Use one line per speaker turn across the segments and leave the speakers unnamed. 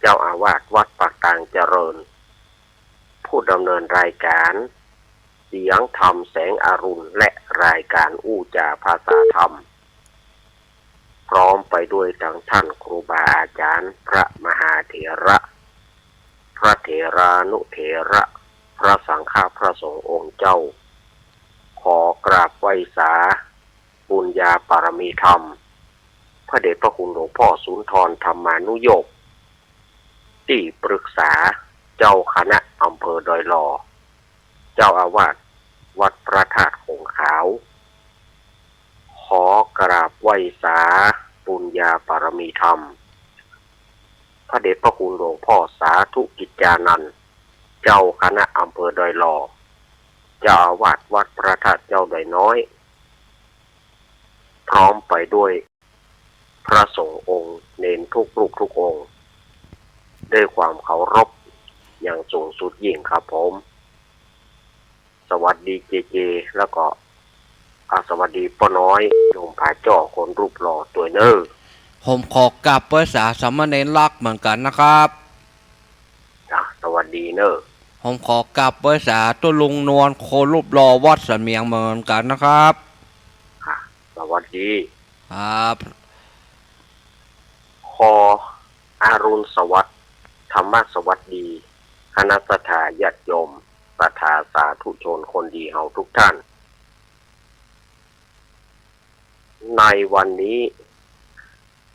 เจ้าอาวาสวัดปากกลางเจริญผู้ดำเนินรายการเสียงธรรมแสงอรุณและรายการอู้จาภาษาธรรมพร้อมไปด้วยทั้งท่านครูบาอาจารย์พระมหาเถระพระเถรานุเถระพระสังฆพระสงฆ์องค์เจ้าขอกราบไหว้สาบุญญาปารมีธรรมพระเดชพระคุณหลวงพ่อสุนทรธรรมานุโยคที่ปรึกษาเจ้าคณะอำเภอดอยหล่อเจ้าอาวาสวัดพระธาตุคงขาวขอกราบไหว้สาบุญญาปารมีธรรมพระเดชพระคุณหลวงพ่อสาธุกิจจานันท์เจ้าคณะอำเภอดอยหล่อเจ้าอาวาสวัดพระธาตุเจ้าดอยน้อยพร้อมไปด้วยพระสงฆ์องค์เนนทุกรูปทุกองค์ด้วยความเคารพอย่างสูงสุดยิ่งครับผมสวัสดีเจแล้วก็สวัสดีป้าน้อยโยมผาจ่อคนรูปหล่อตัวเนอร์
ผมขอกราบภาษาสามเณรรักเหมือนกันนะครับ
สวัสดีเนอร์
ผมขอกราบภาษาตัวลุงนวลโครูปหล่อวัดสันเมียงเหมือนกันนะครับ
สวัสดี
ครับ
ขออารุณสวัสดิ์ธรรมสวัสดีคณะสัตยาญาติโยมศรัทธาสาธุชนคนดีเฮาทุกท่านในวันนี้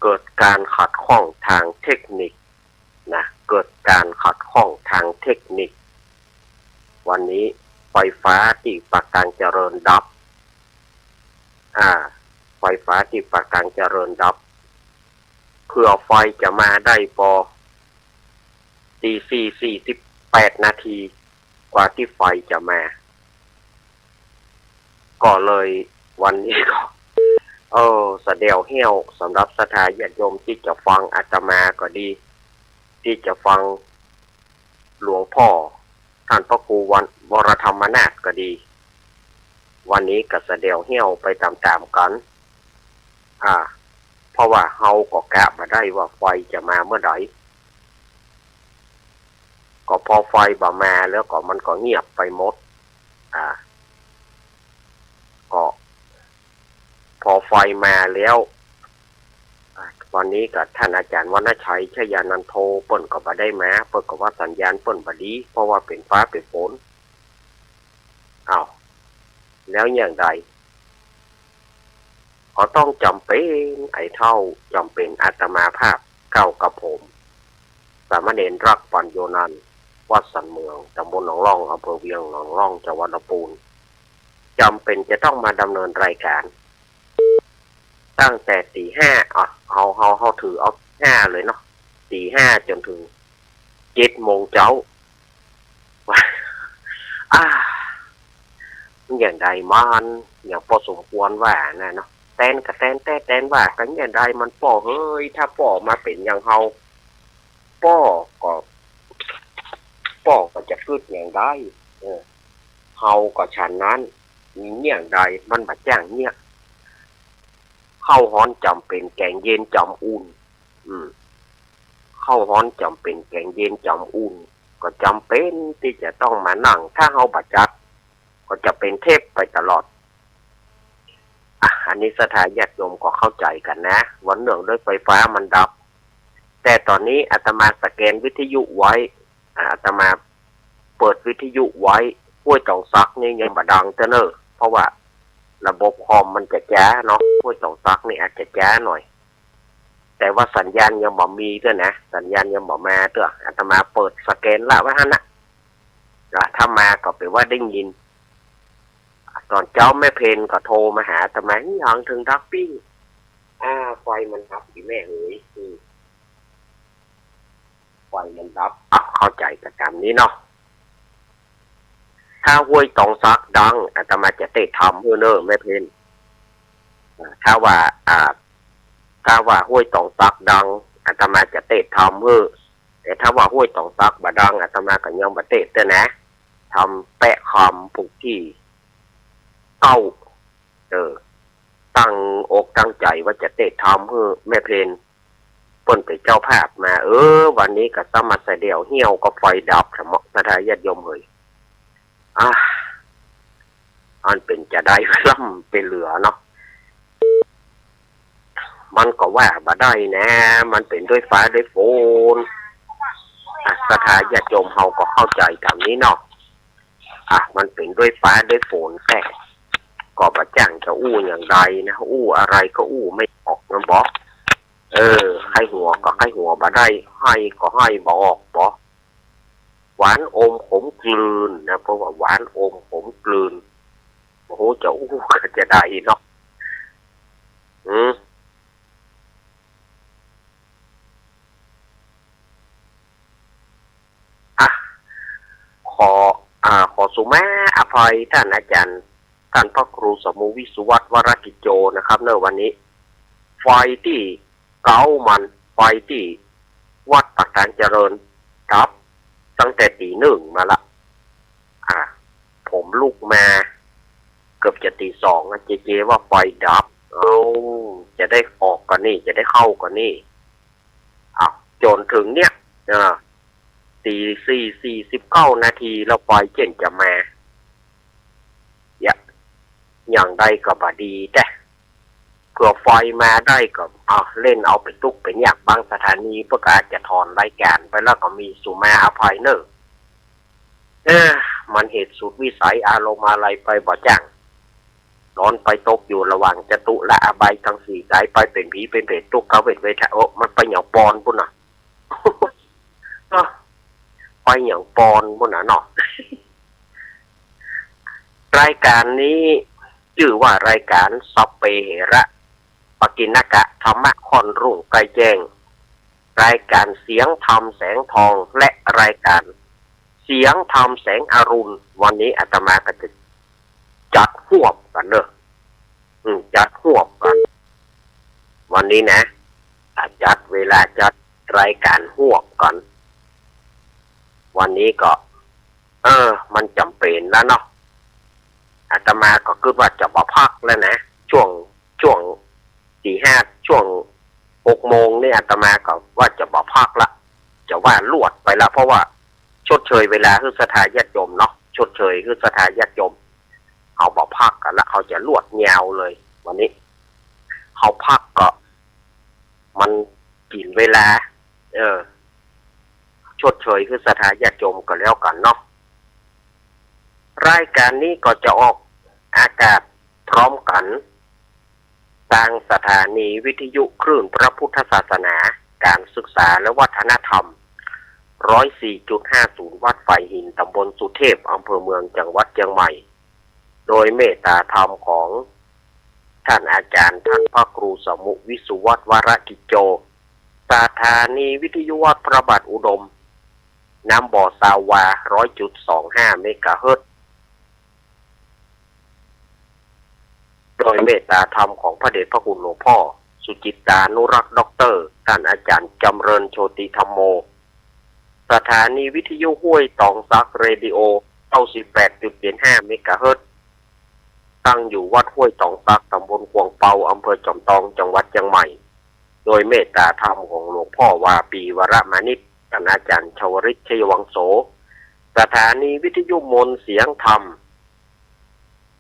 เกิดการขัดข้องทางเทคนิคนะเกิดการขัดข้องทางเทคนิควันนี้ไฟฟ้าที่ปากกลางเจริญดับไฟฟ้าที่ปากกลางเจริญดับเพื่อไฟจะมาได้พอตี48 นาทีกว่าที่ไฟจะมาก็เลยวันนี้ก็แสดงเหี้ยวสำหรับศรัทธาญาติโยมที่จะฟังอาตมาก็ดีที่จะฟังหลวงพ่อท่านพระครูวรธรรมนาถก็ดีวันนี้ก็แสดงเหี้ยวไปตามๆกันเพราะว่าเฮาก็กะมาได้ว่าไฟจะมาเมื่อใดก็พอไฟบ่มาแล้วก็มันก็เงียบไปหมดก็พอไฟมาแล้ววันนี้กับท่านอาจารย์วรรณชัยชยานันโทเปิ้นก็บ่ได้มาเปิ้นก็ว่าสัญญาณเปิ้นบ่ดีเพราะว่าเป็นฟ้าเป็นฝนแล้วอย่างใดก็ต้องจำเป็นไอ้เท่าจำเป็นอาตมาภาพเก้ากับผมสามเณรรักปัญโยนันท์วัดสันเมืองตำบลหนองร่องอำเภอเวียงหนองร่องจังหวัดลำพูนจำเป็นจะต้องมาดำเนินรายการตั้งแต่ตี 5เขาถือเอา5เลยเนาะตี 5จนถึง7 โมงเช้าอย่างใดมันอย่างพอสมควรว่านะเนาะแตนกับแตนว่ากันอย่างใดมันป่อเฮ้ยถ้าป่อมาเป็นอย่างเฮาป่อก็จะขึ้นอย่างใดเฮาก็ฉันนั้นมีอย่างใดมันบัดจ้างเนี่ยข้าวฮ้อนจำเป็นแกงเย็นจำอุ่นข้าวฮ้อนจำเป็นแกงเย็นจำอุ่นก็จำเป็นที่จะต้องมานั่งถ้าเฮาบัดจัดก็จะเป็นเทพไปตลอดอันนี้ศรัทธาญาติโยมก็เข้าใจกันนะวันเนื่องด้วยไฟฟ้ามันดับแต่ตอนนี้อาตมาสแกนวิทยุไว้อาตมาเปิดวิทยุไว้ห้วยจ่องซักนี่ยังบ่ดังเนอะเพราะว่าระบบคอมมันจะจ้าเนาะห้วยจ่องซักนี่อาจจะจ้าหน่อยแต่ว่าสัญญาณยังบ่มีด้วยนะสัญญาณยังบ่มาด้วยอาตมาเปิดสแกนละไว้หั่นน่ะถ้ามาก็แปลว่าได้ยินตอนเจ้าแม่เพนก็โทรมาหาอาตมาอย่างถึงดับปิ้งไฟมันดับอีแม่เอ๋ยไฟมันดับเข้าใจกันตามนี้เนาะถ้าห้วยตองซักดังอาตมาจะเตะทำเพื่อเนอแม่เพนถ้าว่าห้วยตองซักดังอาตมาจะเตะทำเพื่อแต่ถ้าว่าห้วยตองซักบ่ดังอาตมาก็ยังบ่เตะแต่นะทำแปะคำผูกที่เก้าตั้งอกตั้งใจว่าจะเตะทำเพื่อแม่เพน ปิ้นเป็นเจ้าภาพมาวันนี้ก็สมัครเดี่ยวเหี่ยวก็ไฟดับสมองสถาญาติโยมเลยอันเป็นจะได้ล่ำเป็นเหลือเนาะมันก็ว่าบ่ได้นะมันเป็นด้วยฟ้าด้วยฝนสถาญาติโยมเฮาก็เข้าใจตามนี้เนาะมันเป็นด้วยฟ้าด้วยฝนแต่ก็ประจังจะอู้อย่างใดนะอู้อะไรก็อู้ไม่ออกนะบอกให้หัวก็ให้หัวบ่ได้ให้ก็ให้บอกหวานอมขมกลืนนะเพราะว่าหวานอมขมกลืนโอ้โหจะอู้ก็จะได้เนาะขอสุมาอภัยท่านอาจารย์ท่านพระครูสมุวิสุวัฒน์วรกิจโจนะครับในวันนี้ไฟที่เก้ามันไฟที่วัดปากทางเจริญครับตั้งแต่ตีหนึ่งมาละผมลุกมาเกือบจะตีสองเจว่าไฟดับจะได้ออกกันนี่จะได้เข้ากันนี่จนถึงเนี่ยตี 49 นาทีแล้วไฟเจนจะมาอย่างใดก็บดีแต่เผื่อไฟมาได้ก็เล่นเอาไปตุกเป็นอยากบางสถานีเพื่ออาจจะถอนรายการไปแล้วก็มีสุมาอภัยเนอะมันเหตุสุดวิสัยอารมณ์อะไรไปบ่จังนอนไปตกอยู่ระหว่างจตุและอบายทั้งสี่สายไปเป็นผีเป็นเปรตตุกเขาเป็นเวทมันไปเหย่าปอนปุ่นน่ะไปเหย่าปอนปุ่นน่ะเนาะรายการนี้ชื่อว่ารายการสัพเพเหระปกิณกะธรรมะค่อนรุ่งไกลแจ้งรายการเสียงธรรมแสงทองและรายการเสียงธรรมแสงอรุณวันนี้อาตมาก็จะจัดหวบกันเนอะจัดหวบกันวันนี้นะจัดเวลาจัดรายการหวบกันวันนี้ก็มันจำเป็นแล้วเนาะอาตมาก็คิดว่าจะมาพักแล้วนะช่วง4-5ช่วง6 โมงนี่อาตมาก็ว่าจะมาพักละจะว่าลวดไปละเพราะว่าชดเชยเวลาคือสถาญาติโยมเนาะชดเชยคือสถาญาติโยมเอามาพักกันละเขาจะลวดยาวเลยวันนี้เขาพักก็มันกินเวลาชดเชยคือสถาญาติโยมก็แล้วกันเนาะรายการนี้ก็จะออกอากาศพร้อมกันทางสถานีวิทยุคลื่นพระพุทธศาสนาการศึกษาและวัฒนธรรม 104.50 วัดไฟหินตำบลสุเทพอำเภอเมืองจังหวัดเชียงใหม่โดยเมตตาธรรมของท่านอาจารย์ท่านพระครูสมุวิสุวัฒน์วรกิจโจสถานีวิทยุวัดพระบาทอุดมน้ำบ่อซาวา 100.25 เมกะเฮิรตซ์โดยเมตตาธรรมของพระเดชพระคุณหลวงพ่อสุจิตตานุรักษ์ด็อกเตอร์ท่านอาจารย์จำเริญโชติธรรมโมสถานีวิทยุห้วยตองซักเรดิโอ 98.75 เมกะเฮิรตซ์ตั้งอยู่วัดห้วยตองซักตำบลกวงเปาอำเภอจอมทองจังหวัดเชียงใหม่โดยเมตตาธรรมของหลวงพ่อวาปีวรมานิชท่านอาจารย์ชวริชชัยวังโสสถานีวิทยุมนเสียงธรรม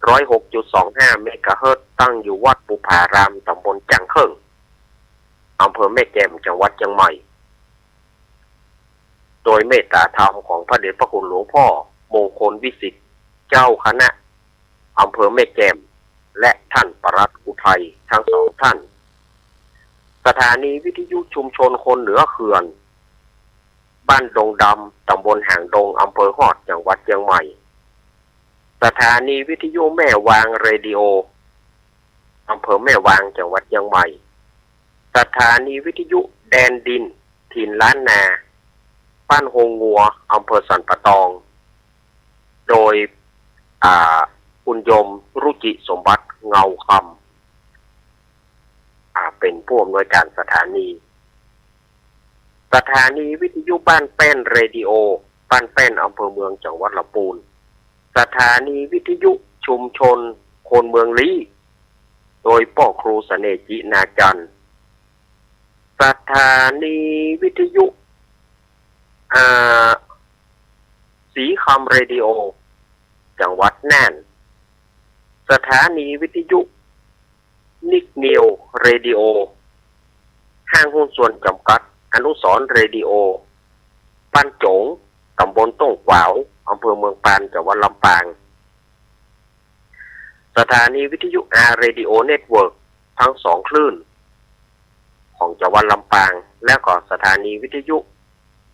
106.25 เมกะเฮิรตซ์ตั้งอยู่วัดปุภารามตำบลจังเคิงอำเภอแม่แจ่มจังหวัดเชียงใหม่โดยเมตตาธรรมของพระเดชพระคุณหลวงพ่อมงคลวิสิทธิ์เจ้าคณะอำเภอแม่แจ่มและท่านปลัดอุทัยทั้งสองท่านสถานีวิทยุชุมชนคนเหนือเขื่อนบ้านดงดำตำบลหางดงอำเภอฮอดจังหวัดเชียงใหม่สถานีวิทยุแม่วางเรดิโออำเภอแม่วางจังหวัดเชียงใหม่สถานีวิทยุแดนดินถิ่นล้านนาบ้านโฮงงัวอำเภอสันปะตองโดยคุณโยมรุจิสมบัติเงาคำเป็นผู้อำนวยการสถานีวิทยุบ้านแป้นเรดิโอบ้านแป้นอำเภอเมืองจังหวัดลำพูนสถานีวิทยุชุมชนคนเมืองลี้โดยพ่อครูเสน่ห์จินาจันทร์ สถานีวิทยุสีคำเรดิโอจังหวัดน่านสถานีวิทยุนิกเนียวเรดิโอห้างหุ้นส่วนจำกัดอนุสรณ์เรดิโอบ้านโจงตำบลต้งกวาวอำเภอเมืองปานจังหวัดลำปางสถานีวิทยุเรดิโอเน็ตเวิร์กทั้งสองคลื่นของจังหวัดลำปางและก็สถานีวิทยุ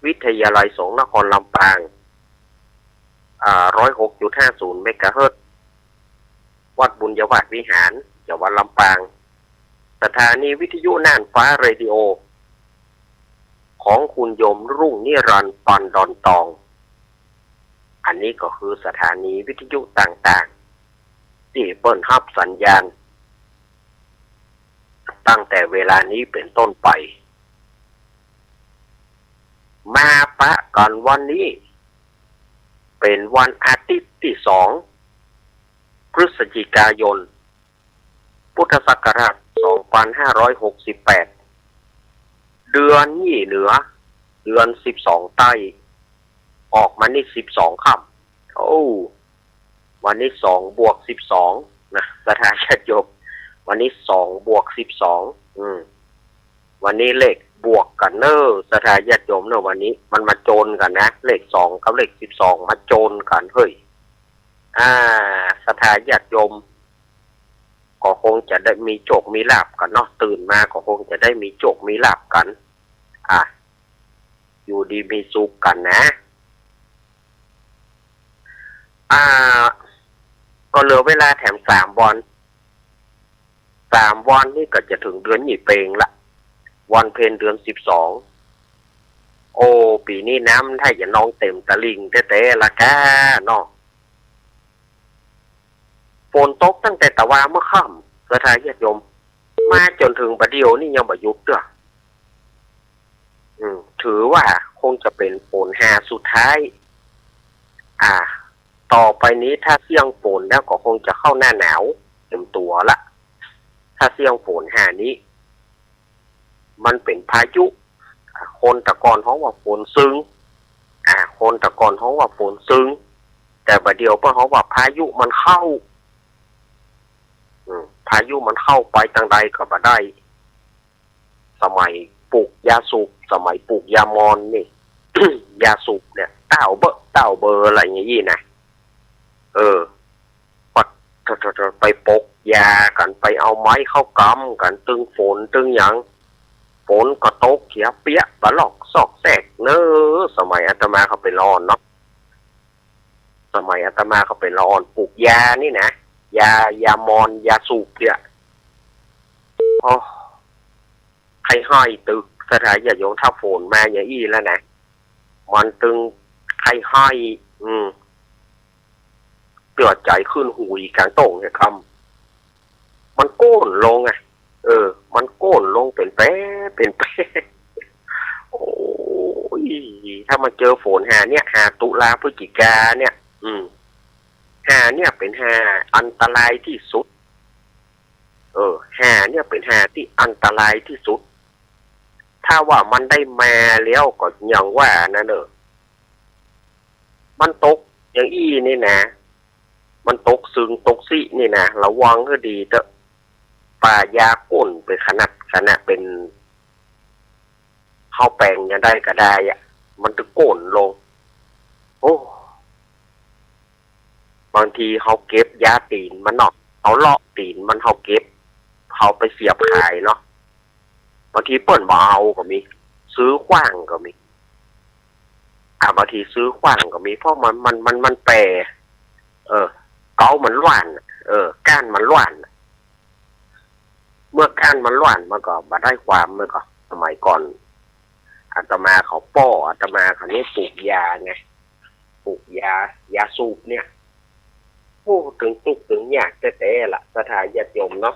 วิทยาลัยสงฆ์นครลำปาง106.50 เมกะเฮิรตซ์วัดบุญยวาสวิหารจังหวัดลำปางสถานีวิทยุน่านฟ้าเรดิโอของคุณโยมรุ่งนิรันดร์ปันดอนตองอันนี้ก็คือสถานีวิทยุต่างๆที่เปิดรับสัญญาณตั้งแต่เวลานี้เป็นต้นไปมาปะกันวันนี้เป็นวันอาทิตย์ที่2พฤศจิกายนพุทธศักราช2568เดือนยี่เหนือเดือน12ใต้ออกมานี่12ค่ำโอ้วันนี้2 บวก 12นะสถานญาติโยมวันนี้2 บวก 12วันนี้เลขบวกกันเนอสถานญาติโยมเนอะวันนี้มันมาโจรกันนะเลข2กับเลข12มาโจรกันเฮ้ยสถานญาติโยมก็คงจะได้มีโชคมีลาภกันเนาะตื่นมาก็คงจะได้มีโชคมีลาภกันอยู่ดีมีสุขกันนะก็เหลือเวลาแถม3 วันนี่ก็จะถึงเดือนหยี่เปงละวันเพ็ญเดือน12โอ้ปีนี้น้ำถ้าอย่าน้องเต็มตะลิงเต้ๆละก้าเนาะฝนตกตั้งแต่ตะวันเมื่อค่ำสถานญาติโยมมาจนถึงบัดเดียวนี่ยังบ่หยุดเด้อถือว่าคงจะเป็นฝนสุดท้ายต่อไปนี้ถ้าเสี่ยงฝนแล้วก็คงจะเข้าหน้าหนาวเต็มตัวละถ้าเสี่ยงฝนนี้มันเป็นพายุคนตะกอนเขาว่าฝนซึ้งคนตะกอนเขาว่าฝนซึ้งแต่บัดเดียวเพิ่นเขาว่าพายุมันเข้าพายุมันเข้าไปทางใดก็บ่ได้สมัยปลูกยาสูบสมัยปลูกยามอนนี่ ยาสูบเนี่ยเต้าเบอร์อะไรอย่างนี้นะปัดไปปกยากันไปเอาไม้เข้ากำกันตึงฝนตึงหยังฝนก็ตกเขียเปียบะหลอกซอกแซกเนอสมัยอาตมาเขาไปรอนเนาะสมัยอาตมาเขาไปรอนปลูกยานี่นะยามอนยาสูบเนี่ยใครห้อยตึกสถานอย่าโยงถ้าฝนมาอย่างอี้แล้วนะมันตึงใครห้อยเตือดใจขึ้นหูอีกกลางโต่งเนี่ยคำมันโก้นลงไงมันโก้นลงเป็นแป๊โอ้ยถ้ามาเจอฝนเนี่ยตุลาพฤศจิกาเนี่ยเนี่ยเป็นอันตรายที่สุดเนี่ยเป็นที่อันตรายที่สุดถ้าว่ามันได้มาแล้วก็อย่างว่านะมันตกอย่างอี้นี่นะมันตกซึ่งตกสินี่นะระวังให้ดีเถอะป่ายาก้นไปขนาดเป็นเข้าแปลงยังได้ก็ได้มันจะโก่นลงบางทีเขาเก็บยาตีนมันเนาะเขาเลาะตีนมันเขาเก็บเขาไปเสียบขายเนาะบางทีเปิ้นบ่เอาก็มีซื้อขว้างก็มีบางทีซื้อขว้างก็มีเพราะมันแปรเกามันล้วนก้านมันล้วนเมื่อก้านมันล้วนมันก็บ่ได้ความเมื่อก่อนสมัยก่อนอาตมาเขาป้ออาตมาเขานี่ปลูกยาไงปลูกยาสูบเนี่ยถึงตุกถึงยากแต่ละสถานญาติโยมเนาะ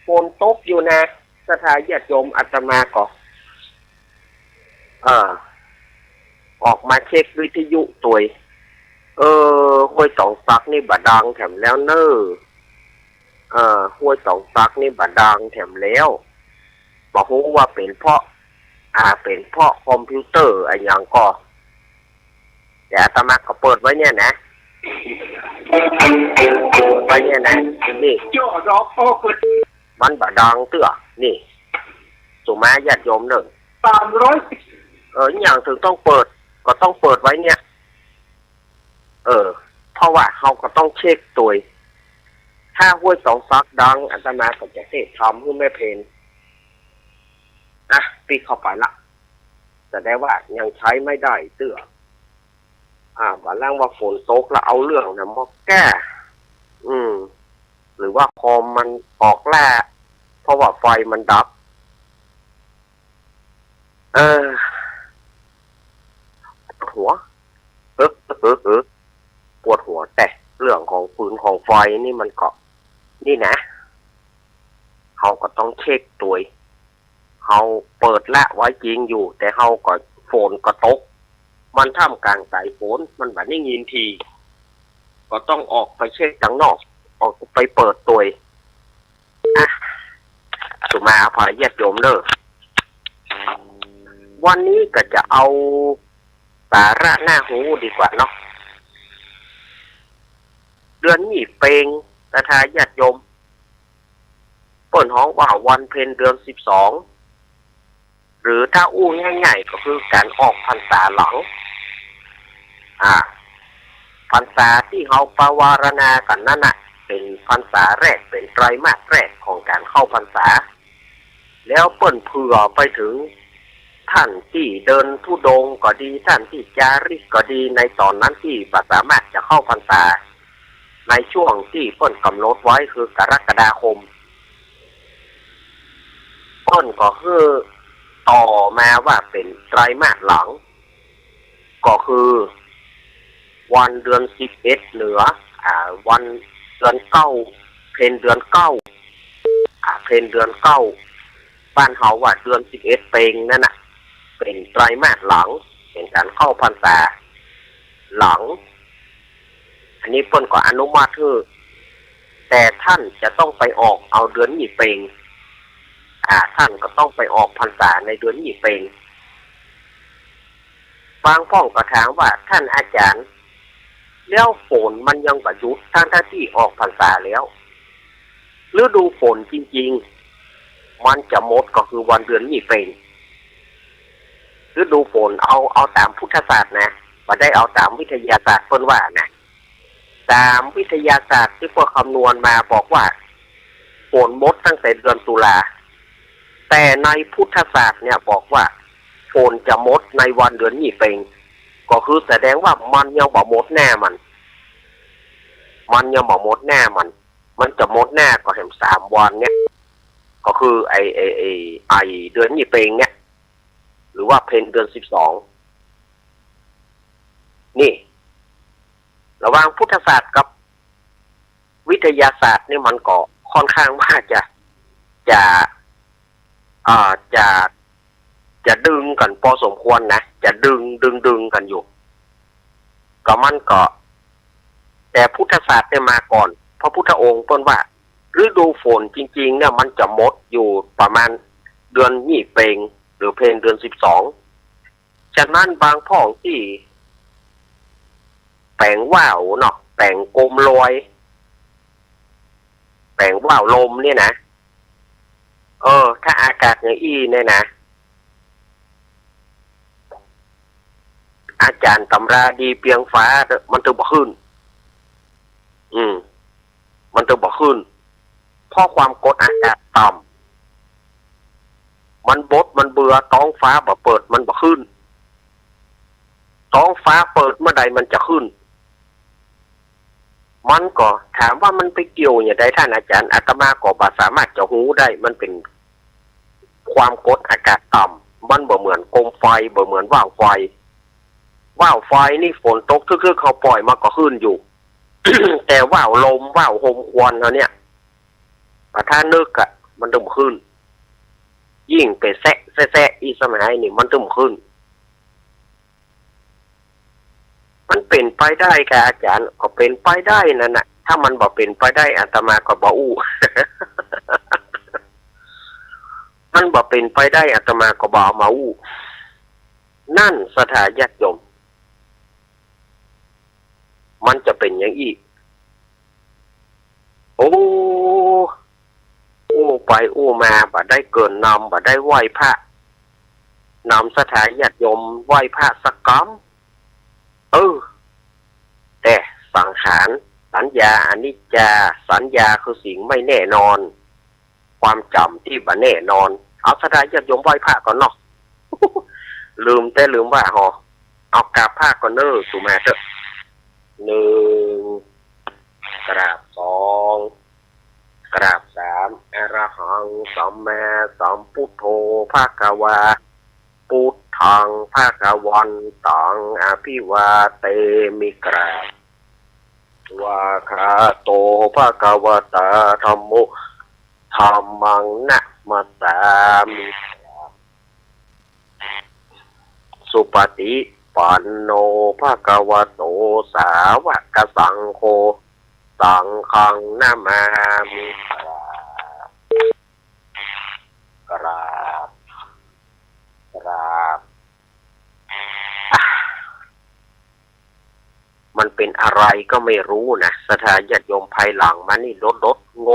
ฝนตกอยู่นะสถานญาติโยมอาตมาก็ออกมาเช็ควิทยุตัวห้วยสองซักนี่บาดังแถมแล้วห้วยสองซักนี่บาดังแถมแล้ว บอกว่าเป็นเพราะเป็นเพราะคอมพิวเตอร์อะไรอย่างก็แต่อาตมาก็เปิดไว้เนี่ยนะไว้เนี่ยนะนี่มันบะดังเตื้อนี่สุมาญาติโยมหนึ่งอย่างถึงต้องเปิดก็ต้องเปิดไว้เนี่ยเพราะว่าเขาก็ต้องเช็คตัวถ้าห้วยสองซักดังอาตมาก็จะเทศทำให้ไม่เพนปีเข้าไปละแต่ได้ว่ายังใช้ไม่ได้เตื้อวันแรกว่าฝนตกแล้วเอาเรื่องนะมาแก้หรือว่าคอมมันออกแร่เพราะว่าไฟมันดับหัวปวดหัวแต่เรื่องของฟืนของไฟนี่มันก็นี่นะเขาก็ต้องเช็คตัวเขาเปิดละไว้จริงอยู่แต่เขาก็ฝนก็ตกมันท่ามกลางสายฝนมันแบบนี้ยินทีก็ต้องออกไปเช็คข้างนอกออกไปเปิดตัวสุมาอภัยญาติโยมเด้อวันนี้ก็จะเอาสาระหน้าหูดีกว่าเนาะเดือนนี้เปงตาทายญาติโยมเปิดห้องว่าวันเพ็ญเดือน12หรือถ้าอู้ง่ายๆก็คือการออกพรรษาหลังพรรษาที่เขาปวารณากันนั่นน่ะเป็นพรรษาแรกเป็นไตรมาสแรกของการเข้าพรรษาแล้วเปิ้นเผื่อไปถึงท่านที่เดินธุดงค์ก็ดีท่านที่จาริกก็ดีในตอนนั้นที่สามารถจะเข้าพรรษาในช่วงที่เปิ้นกำหนดไว้คือกรกฎาคมเปิ้นก็คือต่อมาว่าเป็นไตรมาสหลังก็คือวันเดือน11เหนือวันเดือน9เพนเดือน9เพนเดือน9บ้านเฮาว่าเดือน11เปงนั่นน่ะเป็นไตรมาสหลังเป็นการเข้าพรรษาหลังอันนี้เพิ่นก็อนุมัติคือแต่ท่านจะต้องไปออกเอาเดือนยี่เปงท่านก็ต้องไปออกพรรษาในเดือนยี่เปงบางพ่องก็ถามว่าท่านอาจารย์แล้วฝนมันยังบ่หยุดทั้งที่ออกพรรษาแล้วฤดูฝนจริงๆมันจะหมดก็คือวันเดือนยี่เปงฤดูฝนเอาตามพุทธศาสตร์นะบ่ได้เอาตามวิทยาศาสตร์เพิ่นว่านะตามวิทยาศาสตร์ที่พวกคำนวณมาบอกว่าฝนหมดตั้งแต่เดือนตุลาแต่ในพุทธศาสตร์เนี่ยบอกว่าฝนจะหมดในวันเดือนยี่เปงก็คือแสดงว่ามันยังบ่หมดแน่มันยังบ่หมดแน่มันจะหมดแน่ก็แค่3วันเนี่ยก็คือไอเดือนยี่เปงเนี่ยหรือว่าเพนเดือน12นี่ระหว่างพุทธศาสตร์กับวิทยาศาสตร์นี่มันก็ค่อนข้างว่าจะดึงกันพอสมควรนะจะดึงกันอยู่ก็มันก็แต่พุทธศาสตร์ได้มาก่อนพระพุทธองค์ต้นว่าฤดูฝนจริงๆเนี่ยมันจะหมดอยู่ประมาณเดือนยี่เปงหรือเพนเดือน12ฉะนั้นบางพ่องที่แปลงว่าวเนาะแปลงโกมลอยแปลงว่าวลมเนี่ยนะถ้าอากาศอย่างอี้เนี่ยนะอาจารย์ตำราดีเปียงฟ้ามันจะบ่ขึ้นมันจะบ่ขึ้นเพราะความกดอากาศต่ำมันมันเบื่อท้องฟ้าบ่เปิดมันบ่ขึ้นท้องฟ้าเปิดเมื่อใดมันจะขึ้นมันก็ถามว่ามันไปเกี่ยวอย่างไรท่านอาจารย์อาตมาก็บ่สามารถจะรู้ได้มันเป็นความกดอากาศต่ำมันบ่เหมือนโคมไฟบ่เหมือนว่าวไฟนี่ฝนตกคือเขาปล่อยมาก็ขึ้นอยู่ แต่ว่าวลมว่าวโฮมควันเขาเนี่ยถ้านึกมันต้องขึ้นยิ่งไปแซะอีสมัยนี่มันต้องขึ้นมันเป็นไปได้ค่ะอาจารย์ก็เป็นไปได้นั่นน่ะถ้ามันบ่เป็นไปได้อาตมาก็บ่อู้ มันบ บ่เป็นไปได้อาตมาก็บ่เอามาอู้นั่นสถาญาติโยมมันจะเป็นอย่างอีกโอ้ไปอู้มาบ่ได้เกินนำบ่ได้ไหว้พระนำสถาญาติโยมไหว้พระสักกำแต่สังขารสัญญาอนิจจาสัญญาคือสิ่งไม่แน่นอนความจำที่บ่แน่นอนเอาสถาญาติโยมไหว้พระก่อนเนาะ ลืมว่าเอากราบพระก่อนเนอะสุมาเถอะ1กราบ2กราบ3อะระหังสัมมาสัมพุทโธภะคะวาพุทธังภะคะวันตังอภิวาเตมิกราบวาคาโตภะคะวะตาธัมโมธัมมังนะมัสสามิสุปฏิปันโนภะคะวะโตสาวกสังโฆสังฆังนะมามิกราบมันเป็นอะไรก็ไม่รู้นะสถาญาติโยมภายหลังมันนี่ลดง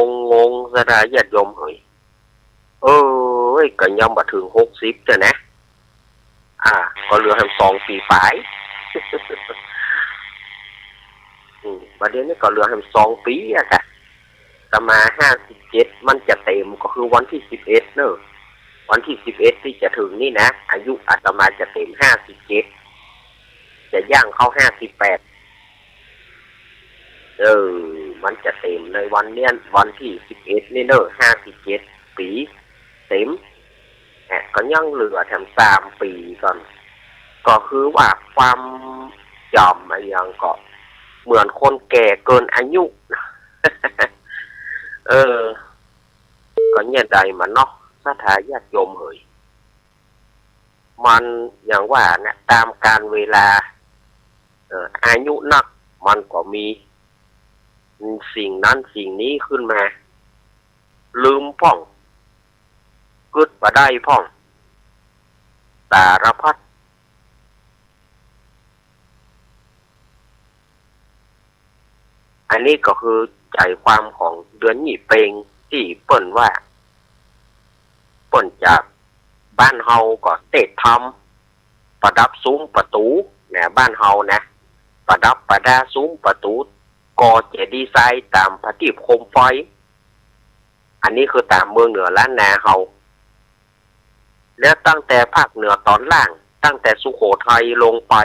งสถาญาติโยมเฮ้ยก็ยังบ่ถึง60จ้ะนะก็เหลือให้2 ปีปลายประเด็นนี้ก็เหลือให้2 ปีอะค่ะตมา57มันจะเต็มก็คือวันที่11เนอะวันที่11ที่จะถึงนี่นะอายุอาตมาจะเต็ม57จะย่างเข้า58มันจะเต็มในวันเนี้ยวันที่11นี่เนอะ57ปีเต็มก็ยังเหลือแถม3 ปีก่อนก็คือว่าความจำอะไรอย่างก็เหมือนคนแก่เกินอายุ ก็เนี่ยใดมันเนาะสถาญาติโยมเฮ้ยมันอย่างว่าเนี่ยตามการเวลาอายุนักมันก็มีสิ่งนั้นสิ่งนี้ขึ้นมาลืมพ่องกึดบ่ได้พ่องสารพัดอันนี้ก็คือใจความของเดือนหยี่เปงที่เปิ้นว่าเปิ้นจากบ้านเฮาก็เตะทำประดับซุ้มประตูเนี่ยบ้านเฮานะประดับประดาซุ้มประตูก็จะดีไซน์ตามพระที่โคมไฟอันนี้คือตามเมืองเหนือล้านนาเฮาแล้วตั้งแต่ภาคเหนือตอนล่างตั้งแต่สุโขทัยลงไป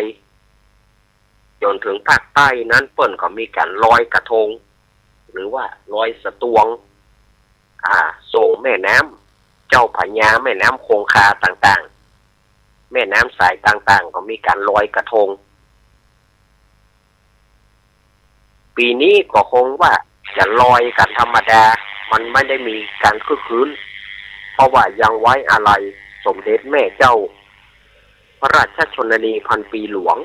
จนถึงภาคใต้นั้นเปิ้นก็มีการลอยกระทงหรือว่าลอยสตวงส่งแม่น้ำเจ้าพระยาแม่น้ำคงคาต่างๆแม่น้ำสายต่างๆก็มีการลอยกระทงปีนี้ก็คงว่าจะลอยกันธรรมดามันไม่ได้มีการคึกคืนเพราะว่ายังไว้อะไรสมเด็จแม่เจ้าพระราชชนนีพันปีหลวง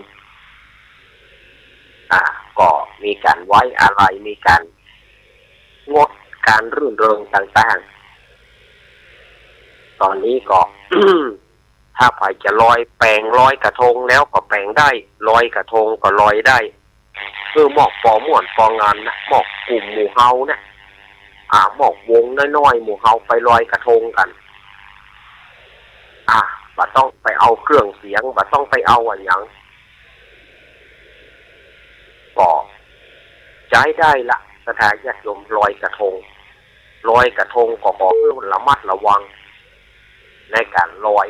ก็มีการไว้อะไรมีการงดการรื่นเริงต่างๆตอนนี้ก็ ถ้าใครจะลอยแปลงลอยกระทงแล้วก็แปลงได้ลอยกระทงก็ลอยได้คือหมอกปอม่วนปองานนะหมอกกลุ่มหมู่เฮานะหมอกวงน้อยๆหมู่เฮาไปลอยกระทงกันบ่ต้องไปเอาเครื่องเสียงบ่ต้องไปเอาอันหยังก็ใช้ได้ละสถานญาติโยมลอยกระทงก็ขอให้ระมัดระวังในการลอย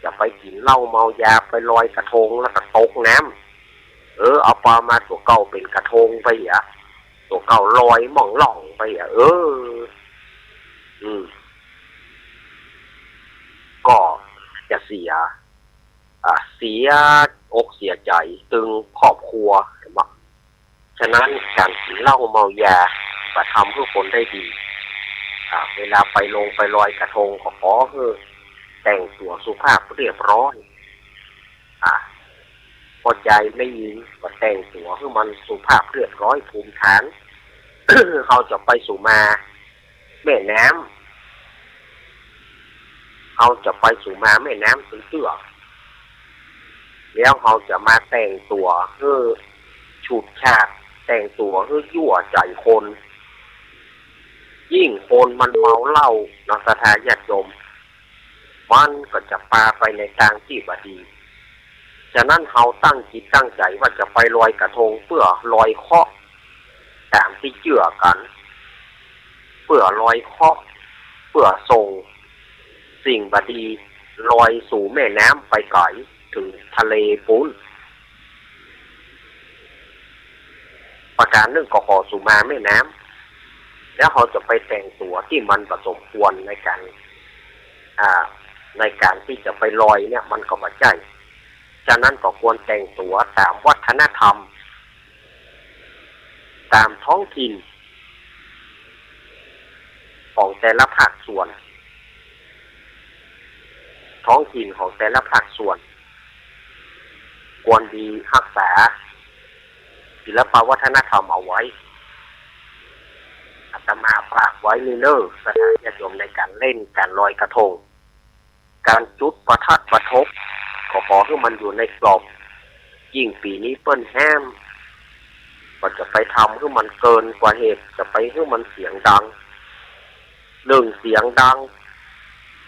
อย่าไปกินเหล้าเมายาไปลอยกระทงแล้วก็ตกน้ำเอาปลามาตัวเก่าเป็นกระทงไปตัวเก่าลอยหม่องหล่องไปก็จะเสียอกเสียใจตึงครอบครัวฉะนั้นการกินเหล้าเมายาจะทำให้คนได้ดีเวลาไปลอยกระทงขอให้แต่งตัวสุภาพเรียบร้อยพอใจไม่ยิงก็แต่งตัวให้มันสุภาพเรียบร้อยภูมิฐาน เขาจะไปสู่มาแม่น้ เขาจะไปสู่มาแม่น้ำเสือแล้วเขาจะมาแต่งตัวเพื่อฉุดฉาดแต่งตัวเพื่อยั่วใจคนยิ่งคนมันเมาเหล้านักสถาญาติโยมมันก็จะปาไปในทางที่บดีฉะนั้นเขาตั้งจิตตั้งใจว่าจะไปลอยกระทงเพื่อลอยเคราะห์ตามที่เชื่อกันเพื่อลอยเคราะห์เพื่อส่งสิ่งบดีลอยสู่แม่น้ำไปไกลถึงทะเลปูนประการหนึ่งก็ขอสู่มาแม่น้ำแล้วเขาจะไปแต่งตัวที่มันผสมควรในการที่จะไปลอยเนี่ยมันก็ไม่ใช่ฉะนั้นก็ควรแต่งตัวตามวัฒนธรรมตามท้องถิ่นของแต่ละภาคส่วนท้องถิ่นของแต่ละภาคส่วนควรดีรักษาศิลปวัฒนธรรมเอาไว้อาตมาฝากไว้ในเนอสถานญาติโยมในการเล่นการลอยกระทงการจุดประทัดประทบก็ขอให้มันอยู่ในกรอบยิ่งปีนี้เปิ้นแฮมก็จะไปทำให้มันเกินกว่าเหตุจะไปให้มันเสียงดังหนึ่งเสียงดัง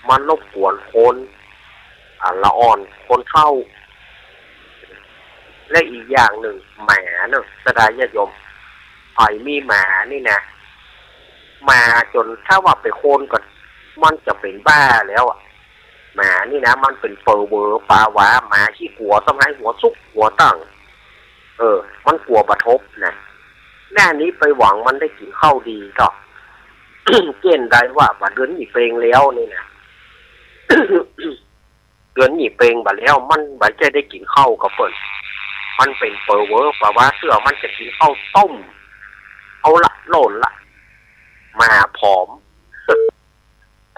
มันรบกวนคนละอ่อนคนเข้าและอีกอย่างหนึ่งหมาเนอะสดายญาติโยมไผ่มีหมานี่นะมาจนถ้าว่าไปโคนก่อนมันจะเป็นบ้าแล้วอ่ะหมานี่นะมันเป็นเปอร์เวอร์ปาวาหมาที่หัวต้องให้หัวซุกหัวตั้งมันกลัวกระทบนะหน้านี้ไปหวังมันได้กินข้าวดีก็ เกณฑ์ได้ว่าเดือนหนีเพลงแล้วนี่นะ เดือนหนีเพลงบัดแล้วมันบัดจะได้กินข้าวกับเปิ้นมันเป็นเปอร์เวอร์ปาวาเสื้อมันจะกินข้าวต้มเอาละโล่นละมาผอม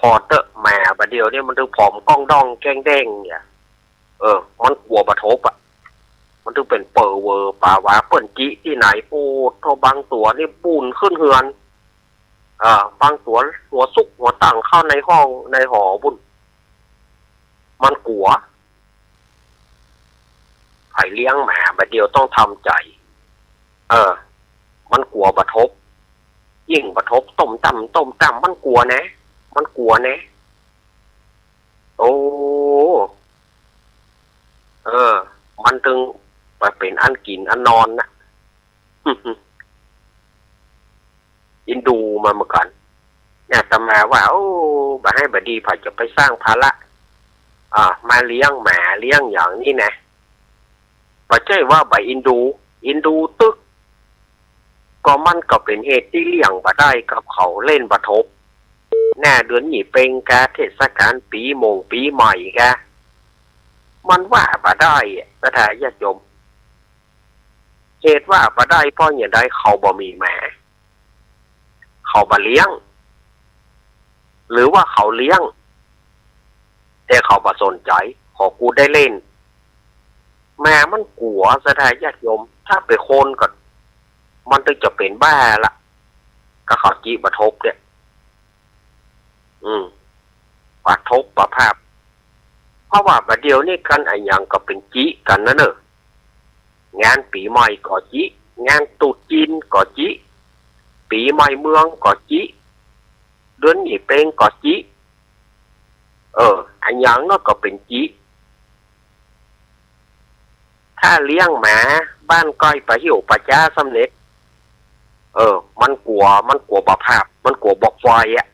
พอเตอะแม่บัดเดียวเนี่ยมันถึงผอมก้องดองแกงแดงเนี่ยมันกลัวกระทบอ่ะมันถึงเป็นเปอร์เวอร์ปาวาเปิ้นจิที่ไหนปูทบางตัวนี่ปูนขึ้นเฮือนบางตัวหัวซุกหัวตั้งเข้าในห้องในหอบุญมันกลัวไผ่เลี้ยงแหมาบัดเดียวต้องทำใจมันกลัวกระทบยิ่งกระทบต้มต่ำมันกลัวนะมันกลัวนะโอ้มันถึงไปเป็นอันกินอันนอนนะ อินดูมาเหมือนกันเนี่ยแต่มาว่าบ่ให้บดีผ่าจะไปสร้างภาระมาเลี้ยงหมาเลี้ยงอย่างนี้นะบ่ใช่ว่าอินดูตึกก็มันก็เป็นเหตุที่เลี้ยงบ่ได้กับเขาเล่นบ่ทบแน่เดือนหนีเป็นกาเทศกาลปีใหม่กะมันว่าบ่ได้สถานญาติโยมเหตุว่าบ่ได้เพราะอย่างใดเขาบ่มีแหมาเขาบ่เลี้ยงหรือว่าเขาเลี้ยงแต่เขาบ่สนใจขอกูได้เล่นแม่มันกลัวสถานญาติโยมถ้าไปโคนก่อนมันถึงจะเป็นบ้าละก็เขาจีบทบเนี่ยปะทบปะภาพเพราะว่าบัดเดียวนี่กันไอ้ยังก็เป็นจีกันนะเนอะงานปีใหม่ก็จีงานตรุษจีนก็จีปีใหม่เมืองก็จีเดือนหนีเพลงก็จีไอ้ยังก็เป็นจีถ้าเลี้ยงหมาบ้านก้อยปะหิวปะจ้าสำเร็จมันกลัวปะภาพมันกลัวบอกไฟอ่ะ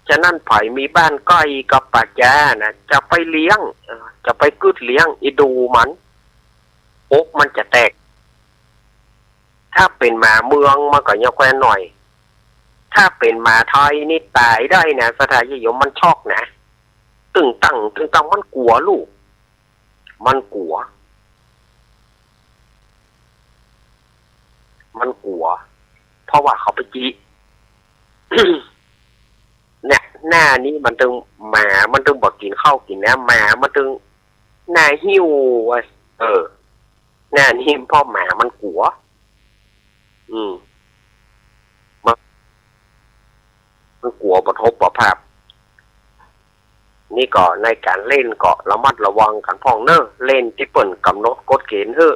ฉะนั้นไผ่มีบ้านก้อยกับปะจ้านะจะไปเลี้ยงจะไปกึดเลี้ยงอีดูมันอกมันจะแตกถ้าเป็นหมาเมืองมันก็ยังแควนหน่อยถ้าเป็นหมาไทยนี่ตายได้นะสถานยมมันช็อกนะตึงตังมันกลัวลูกมันกลัวเพราะว่าเขาไปจี เนี่ยหน้านี้มันตึงหมามันตึงบอกกินข้าวกินน้ำหมามันตึงหน้าหิ้วไว้หน้านี้พ่อหมามันกลัว มันกลัวปฐมภาพนี่ก็ในการเล่นก็ระมัดระวังกันพ้องเนอะเล่นที่เปิ่นกำหนดกฎเกณฑ์เฮ้อ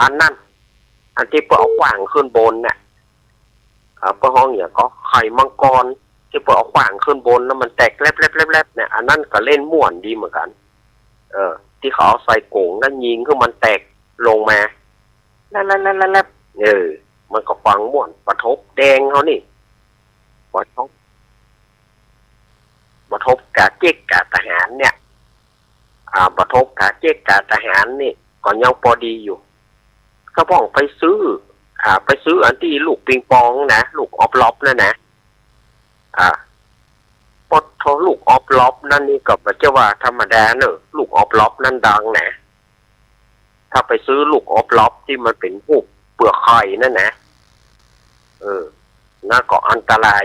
อันนั้นอันที่เปิ่นเอาขวางขึ้นบนเนี่ยเปิ่นห้องอย่างก็ไข่มังกรที่เปิ่นเอาขวางขึ้นบนแล้วมันแตกแลบๆๆๆเนี่ยอันนั้นก็เล่นม่วนดีเหมือนกันที่เขาเอาใส่โก่งนั่นยิงคือมันแตกลงมาแลบๆมันก็ฟังม่วนปฐมแดงเขานี่ปฐมกาเจ๊กกาทหารเนี่ยปฐมกาเจ๊กกาทหารนี่ก็ยังพอดีอยู่ก็พ้องไปซื้ออันที่ลูกปิงปองนะลูกออฟล็อบนั่นนะปดทลูกออฟล็อบนั่นนี่ก็ไม่ใช่ว่าธรรมดาเนอะลูกออฟล็อบนั่นดังนะถ้าไปซื้อลูกออฟล็อบที่มันเป็นพวกเปลือกไข่นั่นนะน่าก็อันตราย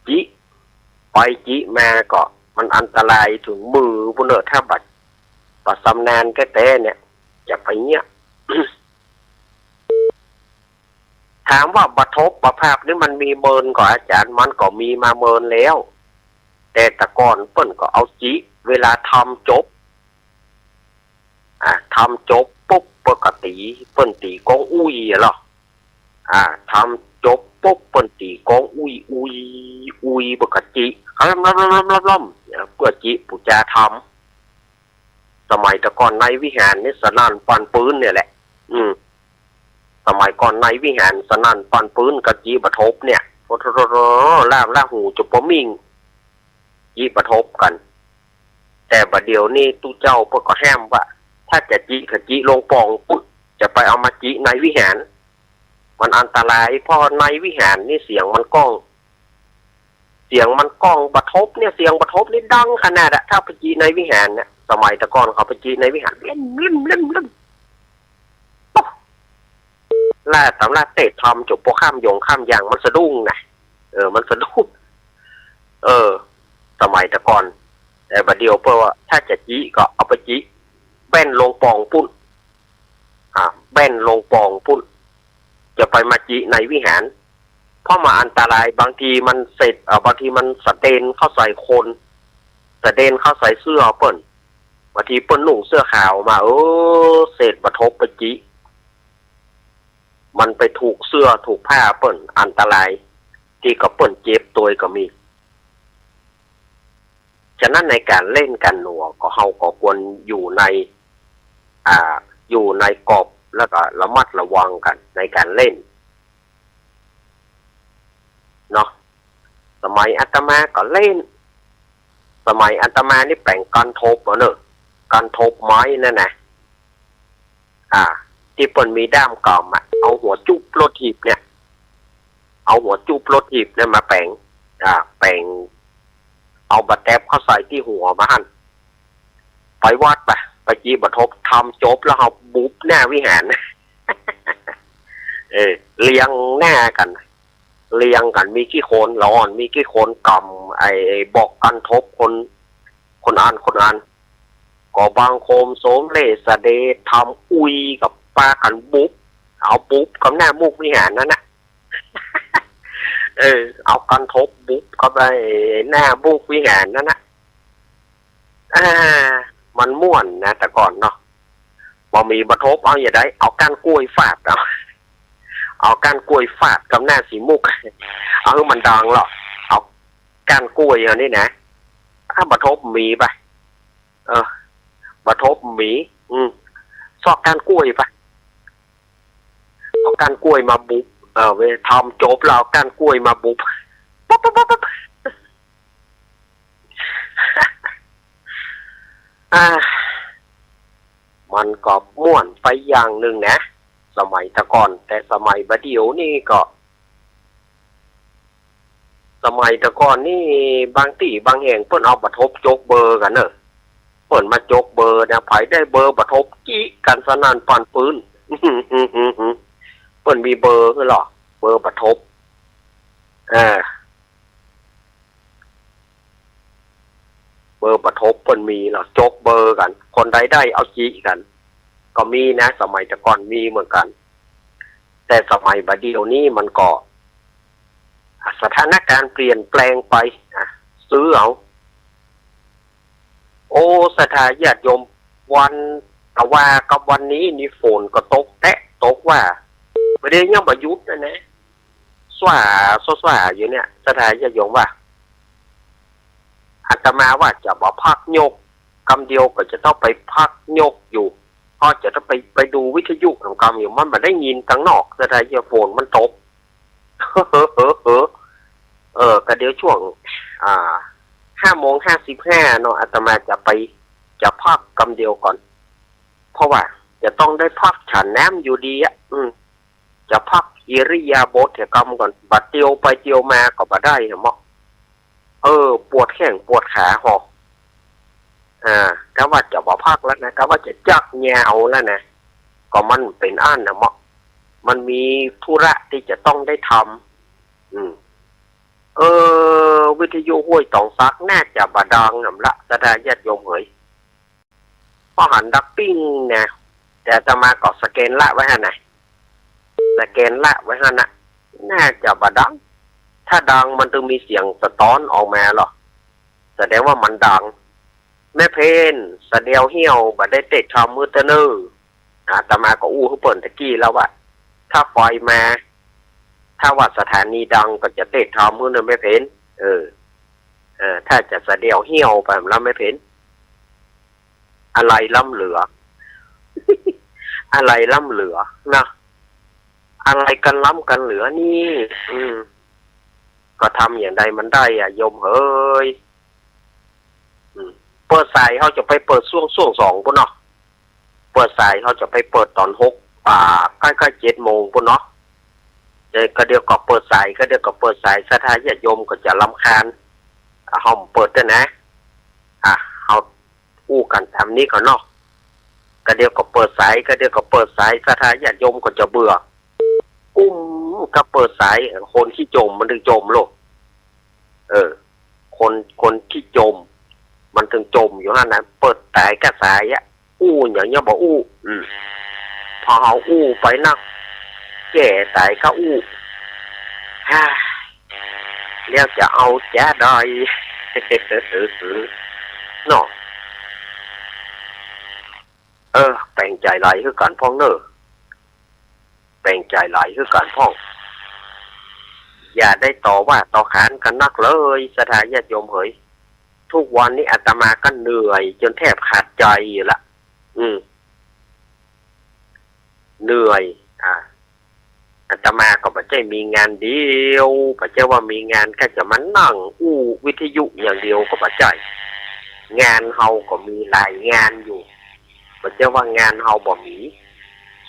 จิไปจิมาก็มันอันตรายถึงมือพวกเนอะถ้าบัดสำนานแก่เนี่ยจะไปเนี้ย ถามว่าปฐมภาพนี่มันมีเมินก่อนอาจารย์มันก็มีมาเมินแล้วแต่ตะก่อนเปิ้นก็เอาจิเวลาทำจบทำจบปุ๊บปกติเปิ้นตีกองอุ้ยหรอทำจบปุ๊บเปิ้นตีกองอุ้ยปกติล้มเพื่อจิปุจาทำสมัยตะก่อนในวิหารนี่สนั่นปันปืนเนี่ยแหละสมัยก่อนในวิหารสนั่นปันปืนกับจีปฐมเนี่ยล่าหูจุปมิงจีปฐมกันแต่บัดเดี๋ยวนี้ตู้เจ้าเพิ่นก็แห้มว่าถ้าจะจีขจีลงปองปุ๊บจะไปเอามาจีในวิหารมันอันตรายเพราะในวิหารนี่เสียงมันก้องปฐมเนี่ยเสียงปฐมนี่ดังขนาดถ้าไปจีในวิหารเนี่ยสมัยตะก่อนเขาไปจีในวิหารเล่นล่าสำนักเตะทำจบโปข้ามยงข้ามยางมันสะดุ้งนะมันสะดุ้งสมัยตะก่อนแต่บัดเดียวเพื่อว่าถ้าจะจีก็เอาไปจีแป้นลงปองปุ้นแป้นลงปองปุ้นจะไปมาจีในวิหารเพราะมาอันตรายบางทีมันเสร็จบางทีมันสะเดนเข้าใส่คนสะเดนเข้าใส่เสื้อเปิ้นบางทีเปิ้นนุ่งเสื้อขาวมาเศษปฐมไปจีมันไปถูกเสื้อถูกผ้าเปิ้นอันตรายที่กับเปิ้นเจ็บตัวก็มีฉะนั้นในการเล่นกันหนัวก็เฮาก็ควรอยู่ในกรอบแล้วก็ระมัดระวังกันในการเล่นเนาะสมัยอาตมาก็เล่นสมัยอาตมานี่แปลงกันทบเนอะกันทบไม้นั่นนะที่เปิ้นมีด้ามกอมเอาหัวจุบรถถีบเนี่ยมาแปลงเอาบัตรแทบเข้าใส่ที่หัวมาหั่นไปวัดไปจีปฐมทำจบแล้วเอาบุ๊บหน้าวิหารเลี้ยงหน้ากันมีขี้โคนร้อนมีขี้โคนกำไอ้บอกกันทบคนอ่านก็บางโคมโสมเลสเดทำอุยกับปลากันบุ๊บเอาบุ๊บกับหน้ามุกวิหารนั่นนะเอากันทบบุ๊บเข้าไปหน้ามุกวิหารนั่นนะมันม่วนนะแต่ก่อนเนาะพอมีปฐมเอาอย่างไรเอาก้านกล้วยฟาดเอาก้านกล้วยฟาดกับหน้าสีมุกเอาให้มันดังหรอเอาก้านกล้วยอันนี้นะปฐมมีไปปฐมมีซอกก้านกล้วยไปเอาก้านกล้วยมาบุบเวทำจบแล้วก้านกล้วยมาบุบป๊บมันก็ม่วนไปอย่างหนึ่งนะสมัยตะก่อนแต่สมัยบัดเดี๋ยวนี่ก็สมัยตะก่อนนี่บางที่บางแห่งเพิ่นเอาปฐมจกเบอร์กันเนอะเพิ่นมาจกเบอร์เนี่ยไผได้เบอร์ปฐมจี้กันสนั่นปานปืนเปิ้นมีเบอร์คือหรอเบอร์ปฐมเบอร์ปฐมเปิ้นมีหรอจกเบอร์กันคนใดได้เอาจี้กันก็มีนะสมัยแต่ก่อนมีเหมือนกันแ แต่สมัยบัดเดียวนี้มันก็สถานการณ์เปลี่ยนแปลงไปซื้อเอาโอ้ศรัทธาญาติโยมวันแต่ว่ากับวันนี้นี่ฝนก็ตกตกว่าไม่ได้ยังประยุทธ์นะสว่าอยู่เนี่ยศรัทธาญาติโยมว่าอาตมาว่าจะบอกพักโยกกำเดียวก็จะต้องไปพักโยกอยู่พอจะต้องไปดูวิทยุของกำอยู่มันมาได้ยินตั้งนอกศรัทธาญาติฝนมันตกก็เดี๋ยวช่วง5:55เนาะอาตมาจะพักกำเดียวก่อนเพราะว่าจะต้องได้พักฉันน้ำอยู่ดีจะพักอิริยาบถกรรมก่อนบัดเดียวไปเดียวมาก็บ่ได้เหรอปวดแข้งปวดขาหอกก็ว่าจะบ่พักแล้วนะก็ว่าจะจักแนวแล้วนะก็มันเป็นอันนะเหมาะมันมีธุระที่จะต้องได้ทำวิทยุห้วยตองซักน่าจะบาดังนำละสถานญาติโยมเอ๋ยพอหันดักปิ้งนะแต่จะมาก็สแกนละไว้ฮะนะสแกนละไว้ฮะนะน่าจะบาดังถ้าดังมันต้องมีเสียงสะท้อนออกมาหรอแสดงว่ามันดังแม่เพนสะเดียวเหี่ยวบัดได้เตะทอมมือเตนอร์แต่มาก็อู้เขาเปิดตะกี้แล้วว่าถ้าไฟมาถ้าว่าสถานีดังก็จะเตะทอมมือเนอไม่เพนถ้าจะสะเดียวเหี่ยวไปแล้วไม่เพนอะไรล้ำเหลือ อะไรล้ำเหลือนะอะไรกันล้ำกันเหลือนี่ก็ทำอย่างใดมันได้โยมเฮ้ยเปิดสายเขาจะไปเปิดช่วง2ปุ่นเนาะเปิดสายเขาจะไปเปิดตอน6ใกล้ๆ7 โมงปุ่นเนาะก็เดี๋ยวก็เปิดสายก็เดี๋ยวก็เปิดสายศรัทธาญาติโยมก็จะรำคาญเขาเปิดด้วยนะเขาอู้กันทำนี้ก่อนเนาะก็เดี๋ยวก็เปิดสายก็เดี๋ยวก็เปิดสายศรัทธาญาติโยมก็จะเบื่อก็เปิดสายคนที่จมมันถึงจมโลกคนที่จมมันถึงจมอยู่นั่นนะเปิดสายก็สายอู้อย่างเงี้ยบอกอู้พอเขาอู้ไปนักแก่สายก็อู้แล้วจะเอาแจ้ได้เนาะแปลงใจไหลคือการพ้องเนอแปลงใจไหลคือการพ้องอย่าได้ต่อว่าต่อขานกันนักเลยศรัทธาญาติโยมเฮ้ยทุกวันนี้อาตมาก็เหนื่อยจนแทบขาดใจอยู่ละเหนื่อยอาตมาก็ไม่ใช่มีงานเดียวไม่ใช่ว่ามีงานแค่จะมานั่งอู้วิทยุอย่างเดียวก็ไม่ใช่งานเฮาก็มีหลายงานอยู่ไม่ใช่ว่างานเฮาบ่มี